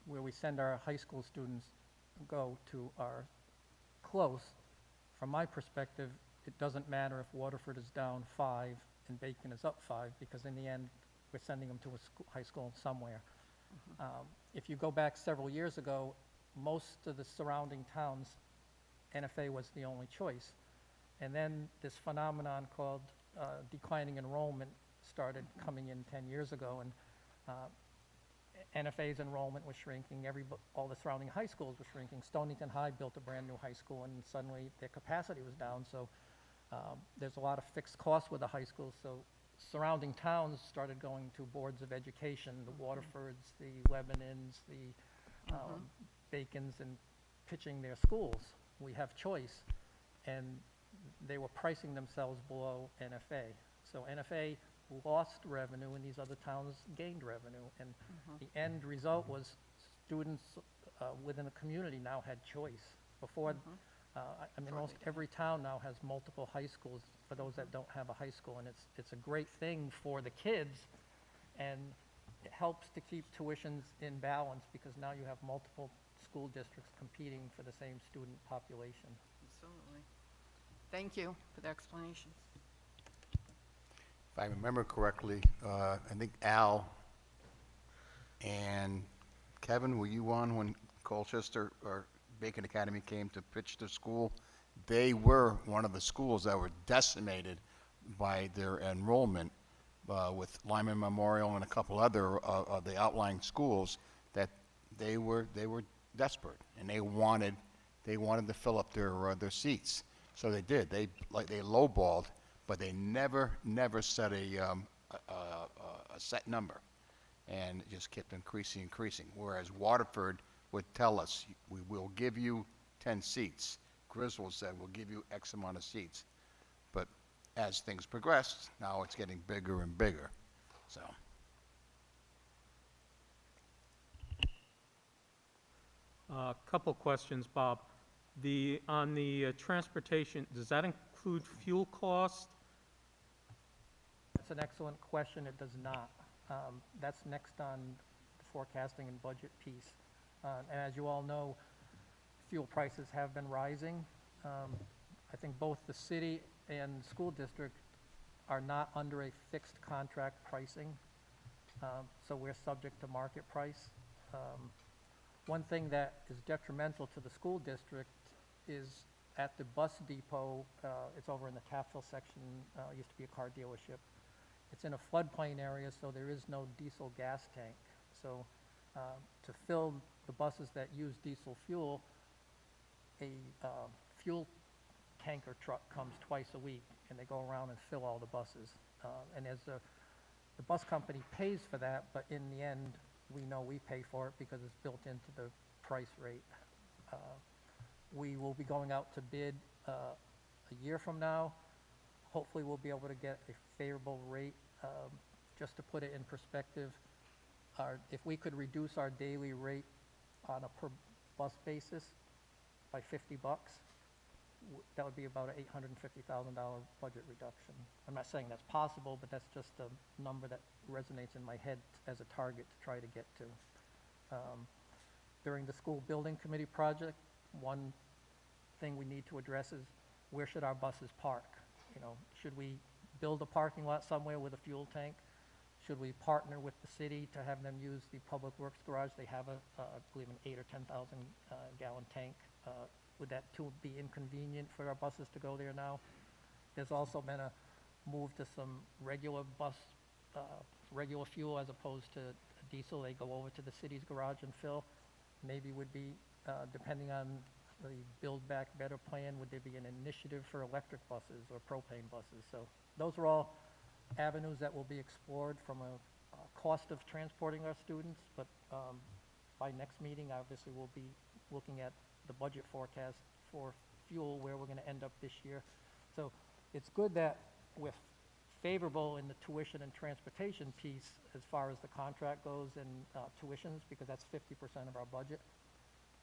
where we send our high school students go to are close, from my perspective, it doesn't matter if Waterford is down 5 and Bacon is up 5, because in the end, we're sending them to a high school somewhere. If you go back several years ago, most of the surrounding towns, NFA was the only choice. And then this phenomenon called declining enrollment started coming in 10 years ago, and NFA's enrollment was shrinking. All the surrounding high schools were shrinking. Stonington High built a brand new high school, and suddenly their capacity was down. So there's a lot of fixed costs with the high schools. So surrounding towns started going to boards of education, the Waterfords, the Lebanons, the Bacons, and pitching their schools. We have choice, and they were pricing themselves below NFA. So NFA lost revenue, and these other towns gained revenue. And the end result was students within a community now had choice. Before, I mean, almost every town now has multiple high schools for those that don't have a high school, and it's a great thing for the kids, and it helps to keep tuitions in balance, because now you have multiple school districts competing for the same student population.
Absolutely. Thank you for the explanation.
If I remember correctly, I think Al And Kevin, were you on when Colchester or Bacon Academy came to pitch their school? They were one of the schools that were decimated by their enrollment with Lyman Memorial and a couple other of the outlying schools, that they were desperate, and they wanted to fill up their seats. So they did. They lowballed, but they never set a set number, and it just kept increasing. Whereas Waterford would tell us, we will give you 10 seats. Griswold said, we'll give you X amount of seats. But as things progressed, now it's getting bigger and bigger. So.
A couple questions, Bob. On the transportation, does that include fuel cost?
That's an excellent question. It does not. That's next on the forecasting and budget piece. And as you all know, fuel prices have been rising. I think both the city and school district are not under a fixed contract pricing, so we're subject to market price. One thing that is detrimental to the school district is at the bus depot, it's over in the Taftville section, used to be a car dealership. It's in a floodplain area, so there is no diesel gas tank. So to fill the buses that use diesel fuel, a fuel tanker truck comes twice a week, and they go around and fill all the buses. And as the bus company pays for that, but in the end, we know we pay for it because it's built into the price rate. We will be going out to bid a year from now. Hopefully, we'll be able to get a favorable rate. Just to put it in perspective, if we could reduce our daily rate on a per bus basis by $50, that would be about an $850,000 budget reduction. I'm not saying that's possible, but that's just a number that resonates in my head as a target to try to get to. During the school building committee project, one thing we need to address is where should our buses park? You know, should we build a parking lot somewhere with a fuel tank? Should we partner with the city to have them use the public works garage? They have I believe an 8,000 or 10,000 gallon tank. Would that too be inconvenient for our buses to go there now? There's also been a move to some regular fuel as opposed to diesel. They go over to the city's garage and fill. Maybe would be, depending on the Build Back Better plan, would there be an initiative for electric buses or propane buses? So those are all avenues that will be explored from a cost of transporting our students, but by next meeting, obviously, we'll be looking at the budget forecast for fuel, where we're going to end up this year. So it's good that we're favorable in the tuition and transportation piece as far as the contract goes and tuitions, because that's 50% of our budget.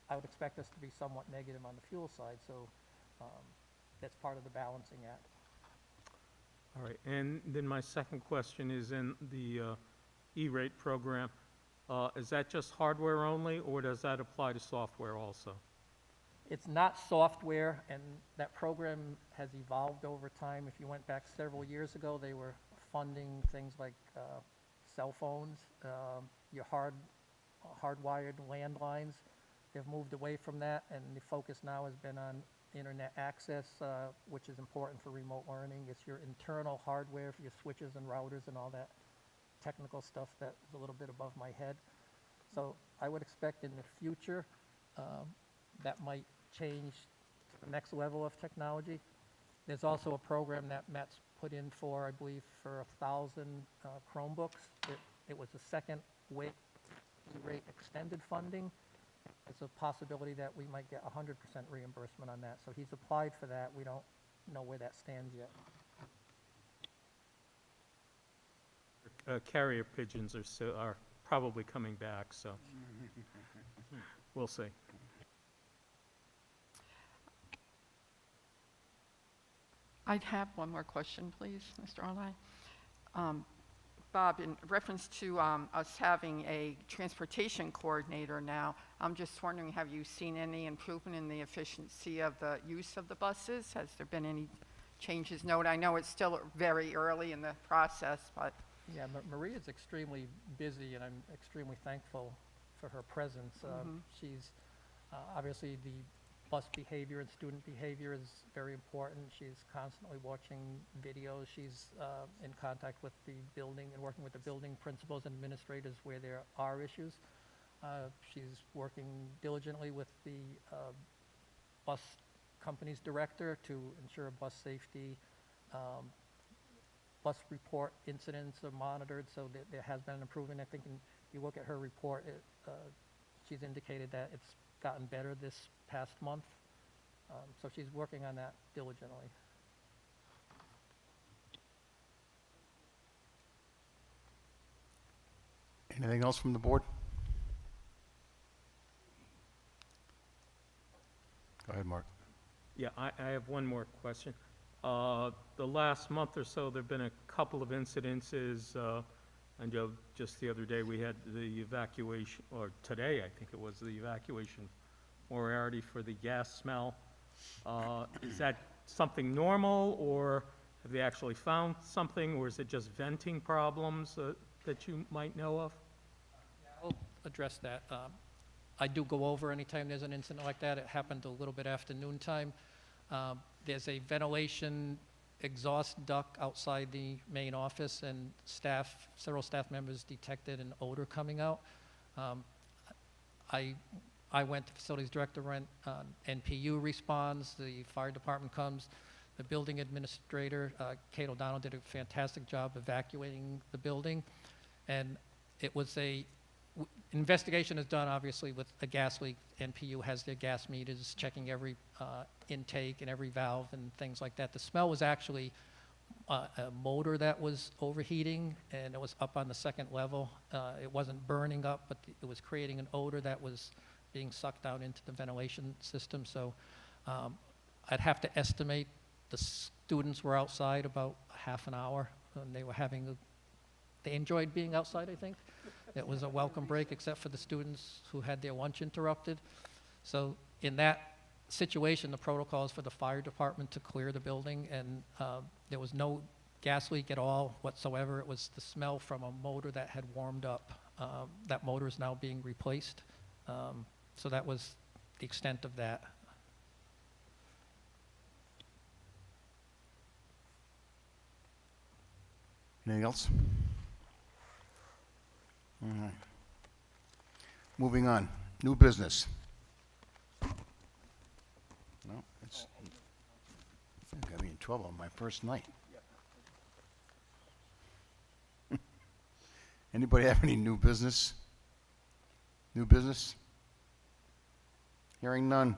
I would expect us to be somewhat negative on the fuel side, so that's part of the balancing act.
All right, and then my second question is in the E-rate program. Is that just hardware only, or does that apply to software also?
It's not software, and that program has evolved over time. If you went back several years ago, they were funding things like cell phones, your hardwired landlines. They've moved away from that, and the focus now has been on internet access, which is important for remote learning. It's your internal hardware for your switches and routers and all that technical stuff that is a little bit above my head. So I would expect in the future that might change to the next level of technology. There's also a program that Matt's put in for, I believe, for 1,000 Chromebooks. It was the second rate extended funding. It's a possibility that we might get 100% reimbursement on that. So he's applied for that. We don't know where that stands yet.
Carrier pigeons are probably coming back, so we'll see.
I'd have one more question, please, Mr. Online. Bob, in reference to us having a transportation coordinator now, I'm just wondering, have you seen any improvement in the efficiency of the use of the buses? Has there been any changes noted? I know it's still very early in the process, but
Yeah, Marie is extremely busy, and I'm extremely thankful for her presence. She's, obviously, the bus behavior and student behavior is very important. She's constantly watching videos. She's in contact with the building and working with the building principals and administrators where there are issues. She's working diligently with the bus company's director to ensure bus safety. Bus report incidents are monitored, so that there has been an improvement. I think if you look at her report, she's indicated that it's gotten better this past month. So she's working on that diligently.
Anything else from the board? Go ahead, Mark.
Yeah, I have one more question. The last month or so, there've been a couple of incidences, and just the other day, we had the evacuation, or today, I think it was, the evacuation of Moriarty for the gas smell. Is that something normal, or have they actually found something, or is it just venting problems that you might know of?
I'll address that. I do go over anytime there's an incident like that. It happened a little bit after noontime. There's a ventilation exhaust duct outside the main office, and several staff members detected an odor coming out. I went, the facilities director went, NPU responds, the fire department comes, the building administrator, Kate O'Donnell, did a fantastic job evacuating the building, and it was investigation is done, obviously, with a gas leak. NPU has their gas meters, checking every intake and every valve and things like that. The smell was actually a motor that was overheating, and it was up on the second level. It wasn't burning up, but it was creating an odor that was being sucked down into the ventilation system. So I'd have to estimate the students were outside about half an hour, and they enjoyed being outside, I think. It was a welcome break, except for the students who had their lunch interrupted. So in that situation, the protocol is for the fire department to clear the building, and there was no gas leak at all whatsoever. It was the smell from a motor that had warmed up. That motor is now being replaced. So that was the extent of that.
Anything else? All right. Moving on. New business. No, it's got me in trouble on my first night. Anybody have any new business? New business? Hearing none.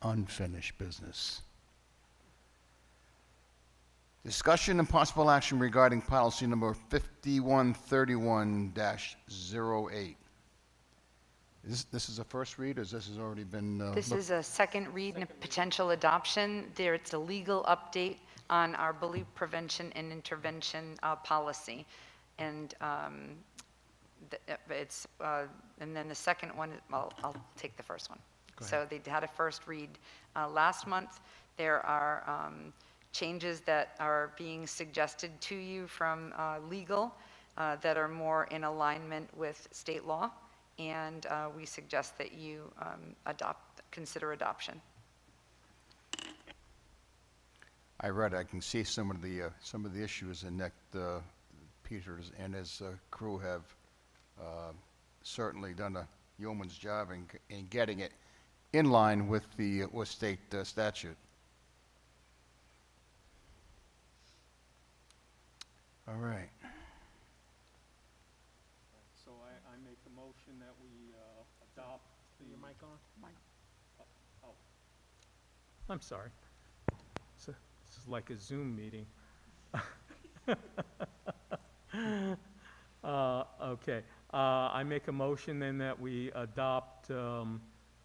Unfinished business. Discussion and possible action regarding policy number 5131-08. This is a first read, or this has already been?
This is a second read and a potential adoption. It's a legal update on our bully prevention and intervention policy. And and then the second one, I'll take the first one. So they had a first read last month. There are changes that are being suggested to you from legal that are more in alignment with state law, and we suggest that you consider adoption.
I can see some of the issues, and that Peters and his crew have certainly done a yeoman's job in getting it in line with the state statute. All right.
So I make the motion that we adopt the... Your mic on? Oh. I'm sorry. This is like a Zoom meeting. Okay. I make a motion then that we adopt the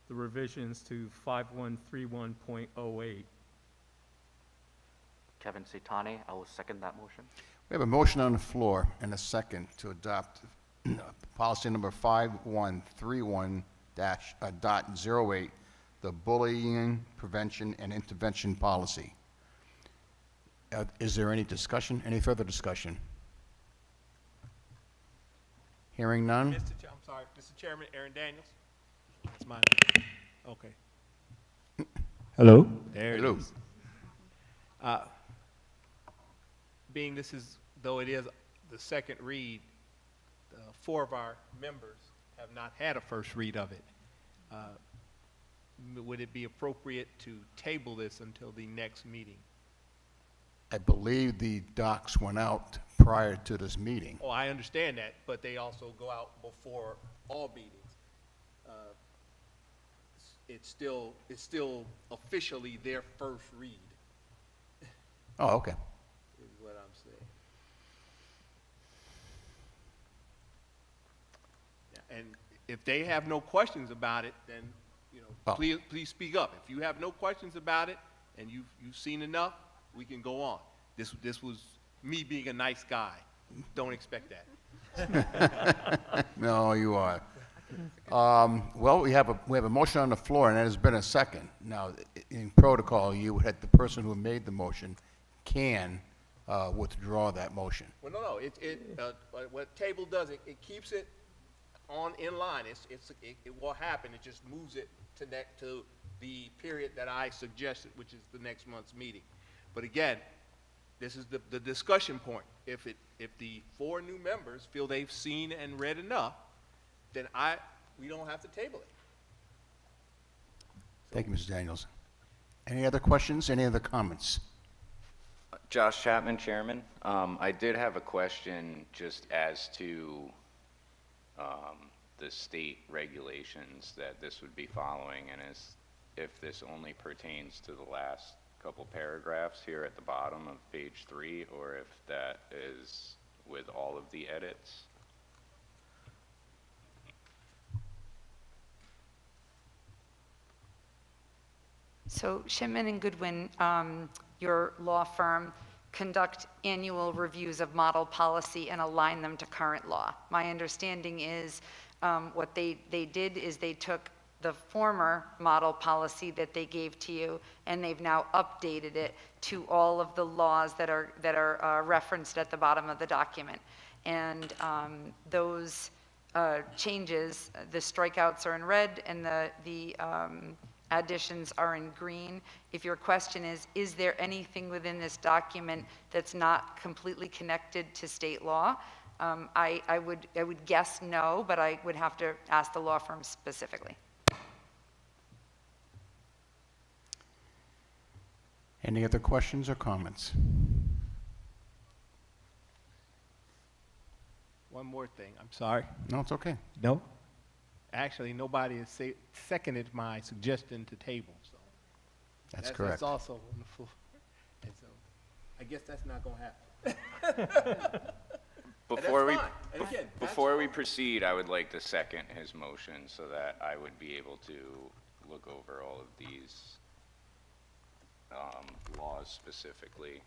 revisions to 5131.08.
Kevin Sitani, I will second that motion.
We have a motion on the floor and a second to adopt policy number 5131-08, the bullying prevention and intervention policy. Is there any discussion, any further discussion? Hearing none?
I'm sorry, Mr. Chairman, Aaron Daniels. That's mine. Okay. Hello? There it
Hello.
is. Being this is, though it is the second read, 4 of our members have not had a first read of it. Would it be appropriate to table this until the next meeting?
I believe the docs went out prior to this meeting.
Oh, I understand that, but they also go out before all meetings. It's still officially their first read,
Oh, okay.
is what I'm saying. Yeah, and if they have no questions about it, then,
Oh.
please speak up. If you have no questions about it and you've seen enough, we can go on. This was me being a nice guy. Don't expect that.
No, you are. Well, we have a motion on the floor, and it has been a second. Now, in protocol, you had the person who made the motion can withdraw that motion.
Well, no, what table does, it keeps it in line. It will happen. It just moves it to the period that I suggested, which is the next month's meeting. But again, this is the discussion point. If the 4 new members feel they've seen and read enough, then we don't have to table it.
Thank you, Mr. Daniels. Any other questions, any other comments?
Josh Chapman, Chairman. I did have a question just as to the state regulations that this would be following, and if this only pertains to the last couple paragraphs here at the bottom of page 3, or if that is with all of the edits.
So Shipman and Goodwin, your law firm, conduct annual reviews of model policy and align them to current law. My understanding is what they did is they took the former model policy that they gave to you, and they've now updated it to all of the laws that are referenced at the bottom of the document. And those changes, the strikeouts are in red, and the additions are in green. If your question is there anything within this document that's not completely connected to state law? I would guess no, but I would have to ask the law firm specifically.
Any other questions or comments?
One more thing, I'm sorry.
No, it's okay.
No? Actually, nobody has seconded my suggestion to table, so.
That's correct.
That's also on the floor. And so, I guess that's not gonna happen.
Before we,
fine. And again, that's
before we
fine.
proceed, I would like to second his motion so that I would be able to look over all of these laws specifically.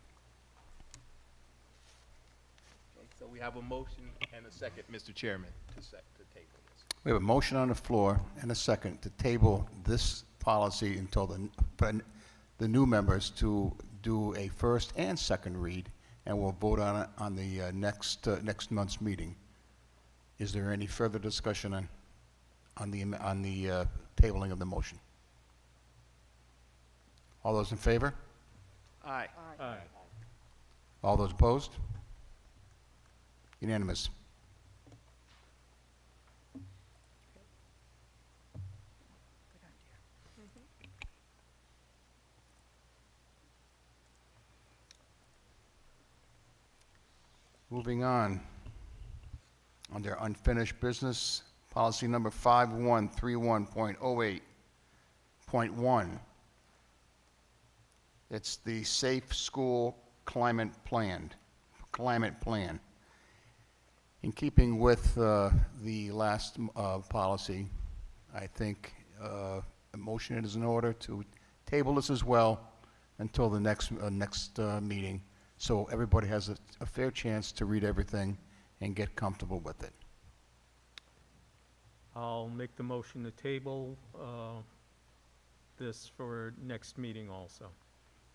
Okay, so we have a motion and a second, Mr. Chairman, to table this.
We have a motion on the floor and a second to table this policy until the new members to do a first and second read, and we'll vote on it on the next month's meeting. Is there any further discussion on the tabling of the motion? All those in favor?
Aye.
Aye.
All those opposed? Unanimous. Moving on. Under unfinished business, policy number 5131.08.1. It's the Safe School Climate Plan. In keeping with the last policy, I think a motion is in order to table this as well until the next meeting, so everybody has a fair chance to read everything and get comfortable with it.
I'll make the motion to table this for next meeting also.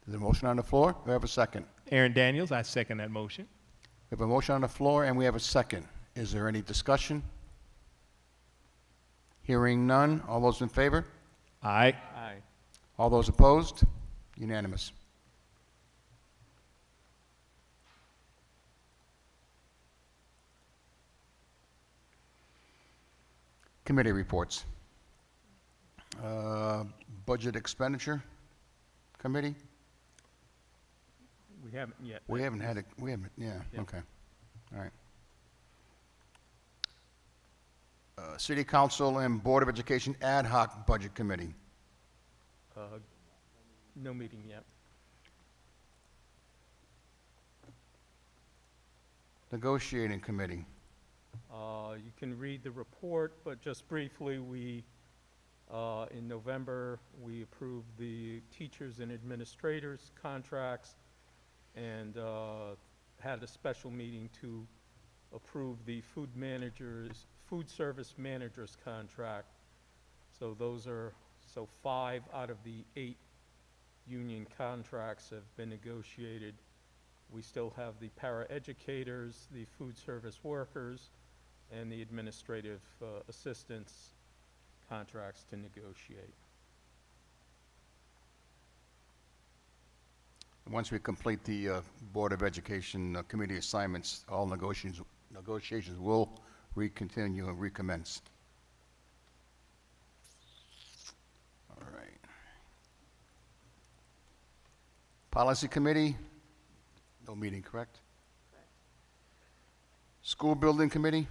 There's a motion on the floor. Do we have a second?
Aaron Daniels, I second that motion.
We have a motion on the floor, and we have a second. Is there any discussion? Hearing none. All those in favor?
Aye.
Aye.
All those opposed? Unanimous. Committee reports. Budget expenditure committee?
We haven't yet.
We haven't had it, yeah,
Yeah.
okay. All right. City Council and Board of Education Ad Hoc Budget Committee.
No meeting yet.
Negotiating Committee.
You can read the report, but just briefly, in November, we approved the teachers and administrators contracts and had a special meeting to approve the food service managers contract. So so 5 out of the 8 union contracts have been negotiated. We still have the paraeducators, the food service workers, and the administrative assistants contracts to negotiate.
Once we complete the Board of Education committee assignments, all negotiations will recontinue and recommence. All right. Policy Committee, no meeting, correct?
Correct.
School Building Committee,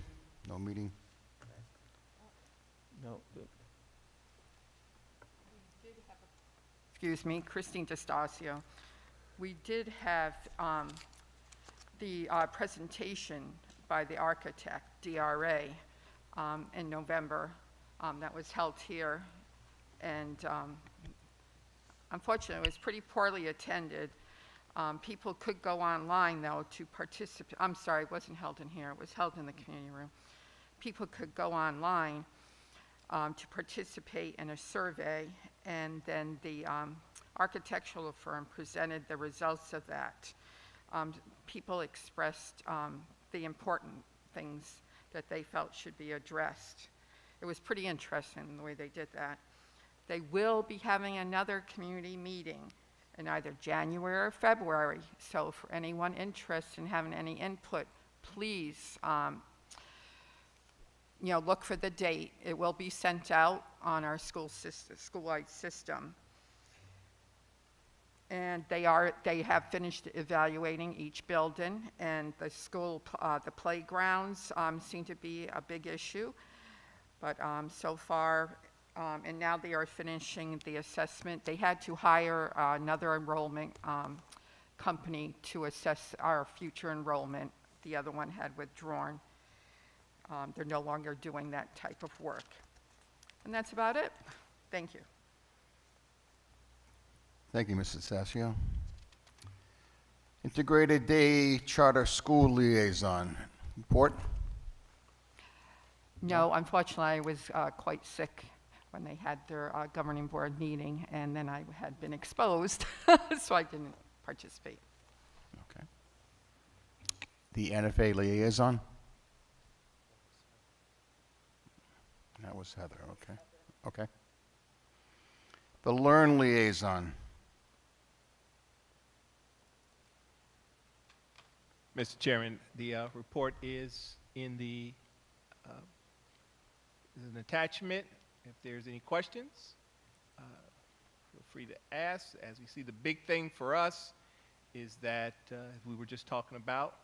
no meeting.
No,
Excuse me, Christine DeStasio. We did have the presentation by the architect, DRA, in November. That was held here. And unfortunately, it was pretty poorly attended. People could go online, though, to participate. I'm sorry, it wasn't held in here. It was held in the community room. People could go online to participate in a survey, and then the architectural firm presented the results of that. People expressed the important things that they felt should be addressed. It was pretty interesting the way they did that. They will be having another community meeting in either January or February. So for anyone interested in having any input, please look for the date. It will be sent out on our school-wide system. And they have finished evaluating each building, and the playgrounds seem to be a big issue. But so far, and now they are finishing the assessment. They had to hire another enrollment company to assess our future enrollment. The other one had withdrawn. They're no longer doing that type of work. And that's about it. Thank you.
Thank you, Mrs. Sasio. Integrated Day Charter School Liaison. Report?
No, unfortunately, I was quite sick when they had their governing board meeting, and then I had been exposed, so I didn't participate.
Okay. The NFA Liaison? That was Heather, okay. Okay. The Learn Liaison.
Mr. Chairman, the report is in the is an attachment. If there's any questions, feel free to ask. As we see, the big thing for us is that, as we were just talking about,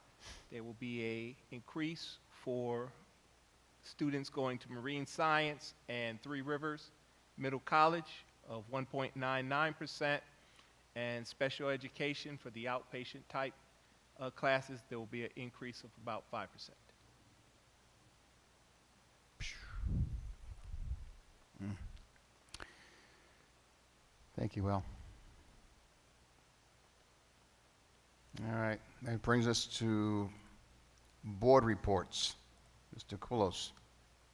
there will be a increase for students going to Marine Science and Three Rivers Middle College of 1.99%, and special education for the outpatient type classes, there will be an increase of about 5%.
Thank you, Will. All right, that brings us to board reports. Mr. Kulos.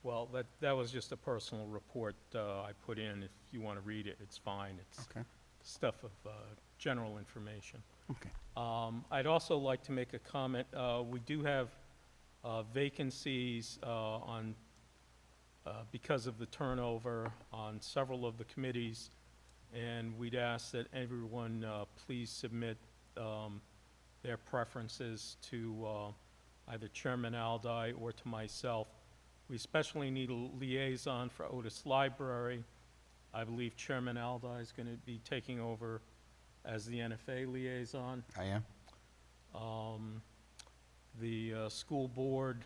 well, that was just a personal report I put in. If you want to read it, it's fine. It's
Okay.
stuff of general information.
Okay.
I'd also like to make a comment. We do have vacancies because of the turnover on several of the committees, and we'd ask that everyone please submit their preferences to either Chairman Aldi or to myself. We especially need a liaison for Otis Library. I believe Chairman Aldi is going to be taking over as the NFA liaison.
I am.
The school board,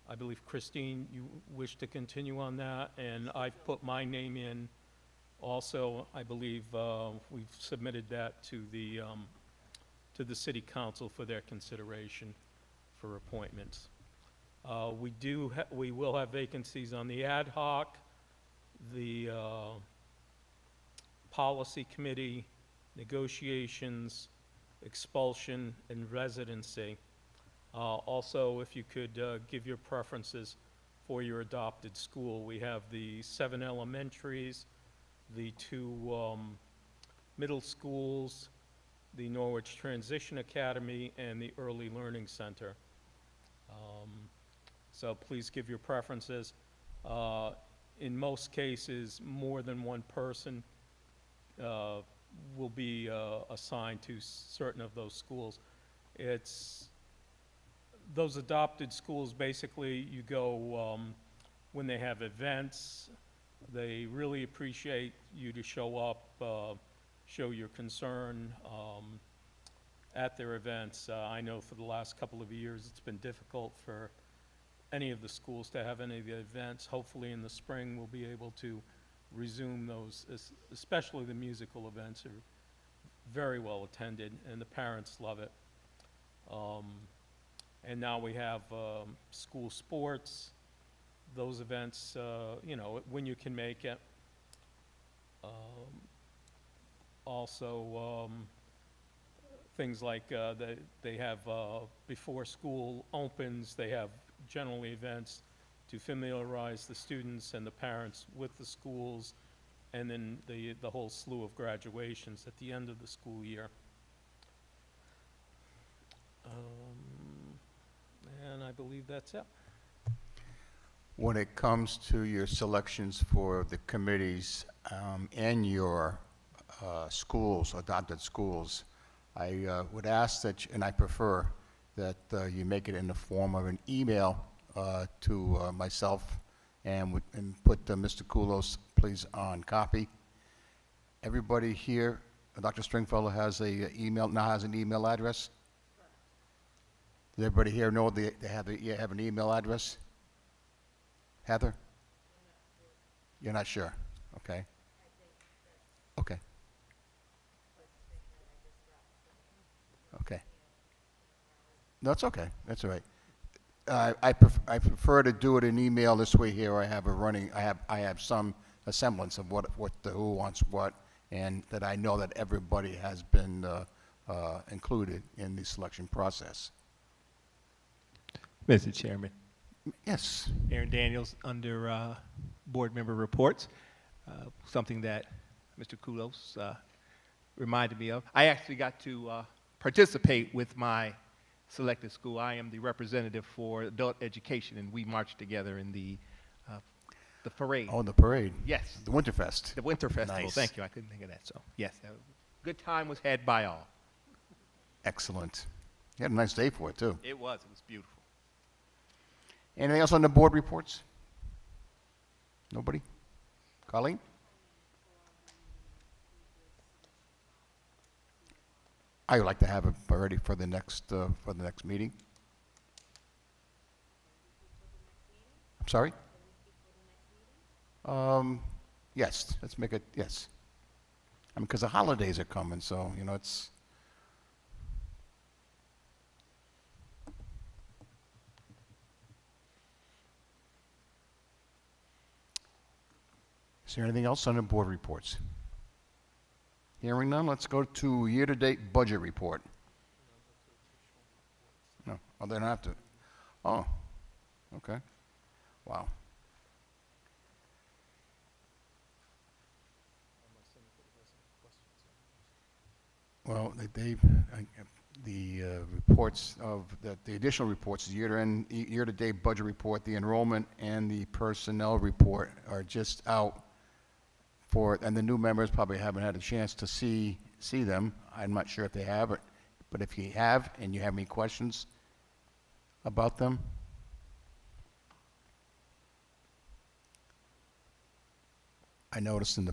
I believe, Christine, you wish to continue on that, and I've put my name in. Also, I believe we've submitted that to the city council for their consideration for appointments. We will have vacancies on the ad hoc, the policy committee, negotiations, expulsion, and residency. Also, if you could give your preferences for your adopted school. We have the 7 elementaries, the 2 middle schools, the Norwich Transition Academy, and the Early Learning Center. So please give your preferences. In most cases, more than one person will be assigned to certain of those schools. Those adopted schools, basically, you go when they have events. They really appreciate you to show up, show your concern at their events. I know for the last couple of years it's been difficult for any of the schools to have any of the events. Hopefully in the spring we'll be able to resume those, especially the musical events are very well attended and the parents love it. And now we have school sports, those events, you know, when you can make it. Also, things like they have, before school opens, they have generally events to familiarize the students and the parents with the schools, and then the whole slew of graduations at the end of the school year. And I believe that's it.
When it comes to your selections for the committees and your schools, adopted schools, I would ask that, and I prefer that you make it in the form of an email to myself and put Mr. Kulos, please, on copy. Everybody here, Dr. Stringfellow has an email address. Does everybody here know they have an email address? Heather? You're not sure? Okay. Okay. Okay. No, it's okay. That's all right. I prefer to do it in email this way here. I have some semblance of who wants what, and that I know that everybody has been included in the selection process.
Mr. Chairman.
Yes.
Aaron Daniels, under board member reports. Something that Mr. Kulos reminded me of. I actually got to participate with my selected school. I am the representative for adult education, and we marched together in the parade.
Oh, the parade.
Yes.
The Winterfest.
The Winter Festival.
Nice.
Thank you. I couldn't think of that. So, yes, a good time was had by all.
Excellent. You had a nice day for it, too.
It was. It was beautiful.
Anything else on the board reports? Nobody? Colleen? I would like to have it ready for the next meeting. I'm sorry? Yes, let's make it, yes. I mean, because the holidays are coming, so, you know, it's... Is there anything else on the board reports? Hearing none, let's go to year-to-date budget report. No, oh, they don't have to. Oh, okay. Wow. Well, reports of, the additional reports, the year-to-end, year-to-date budget report, the enrollment, and the personnel report are just out for, and the new members probably haven't had a chance to see them. I'm not sure if they have, but if you have, and you have any questions about them? I noticed in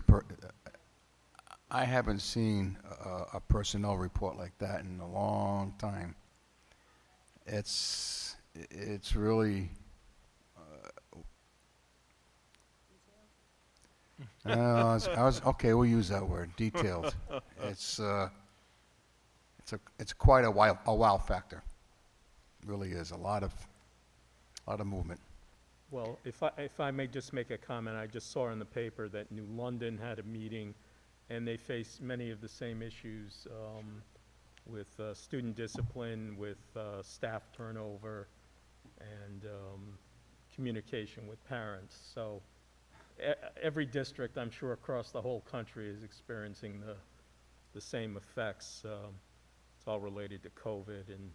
I haven't seen a personnel report like that in a long time. It's really, okay, we'll use that word, detailed. It's quite a wow factor. It really is, a lot of movement.
Well, if I may just make a comment, I just saw in the paper that New London had a meeting, and they faced many of the same issues with student discipline, with staff turnover, and communication with parents. So every district, I'm sure, across the whole country is experiencing the same effects. It's all related to COVID, and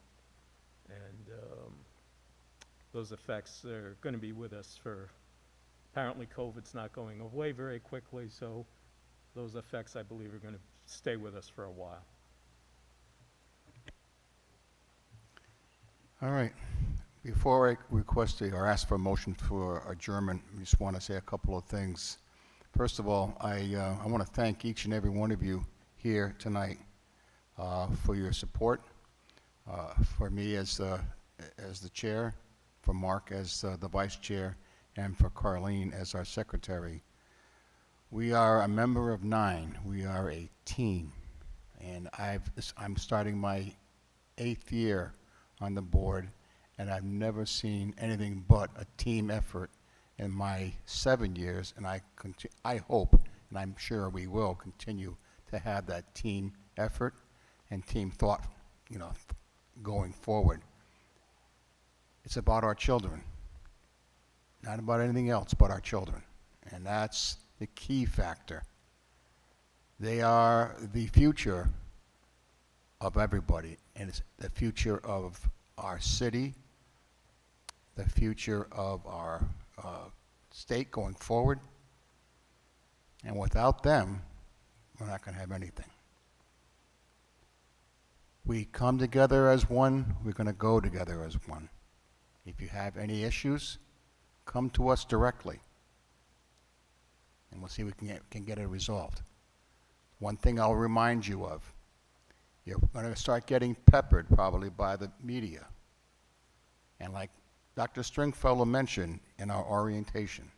those effects are going to be with us for, apparently COVID's not going away very quickly, so those effects, I believe, are going to stay with us for a while.
All right. Before I request or ask for a motion for adjournment, I just want to say a couple of things. First of all, I want to thank each and every one of you here tonight for your support, for me as the chair, for Mark as the vice chair, and for Carlene as our secretary. We are a member of 9. We are a team, and I'm starting my 8th year on the board, and I've never seen anything but a team effort in my 7 years, and I hope, and I'm sure we will continue to have that team effort and team thought, going forward. It's about our children, not about anything else but our children, and that's the key factor. They are the future of everybody, and it's the future of our city, the future of our state going forward, and without them, we're not going to have anything. We come together as one, we're going to go together as one. If you have any issues, come to us directly, and we'll see if we can get it resolved. One thing I'll remind you of, you're going to start getting peppered probably by the media. And like Dr. Stringfellow mentioned in our orientation,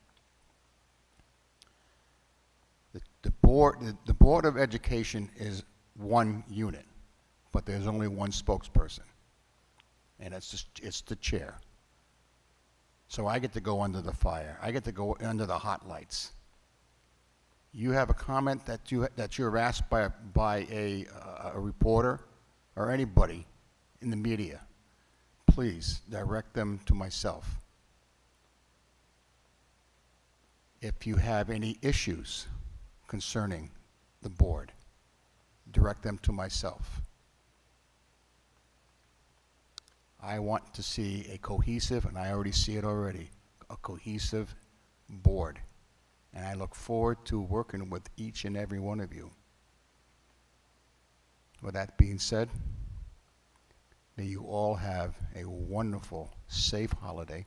the Board of Education is one unit, but there's only one spokesperson, and it's the chair. So I get to go under the fire. I get to go under the hot lights. You have a comment that you're asked by a reporter or anybody in the media, please direct them to myself. If you have any issues concerning the board, direct them to myself. I want to see a cohesive, and I already see it already, a cohesive board. And I look forward to working with each and every one of you. With that being said, may you all have a wonderful, safe holiday.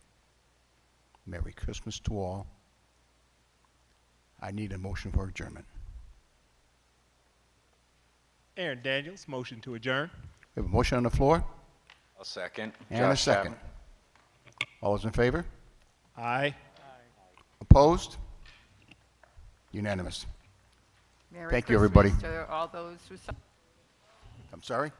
Merry Christmas to all. I need a motion for adjournment.
Aaron Daniels, motion to adjourn.
We have a motion on the floor
I'll second.
and a
Josh
second.
Chapman.
All those in favor?
Aye.
Opposed? Unanimous.
Merry
Thank you, everybody.
Christmas to all those who.
I'm sorry?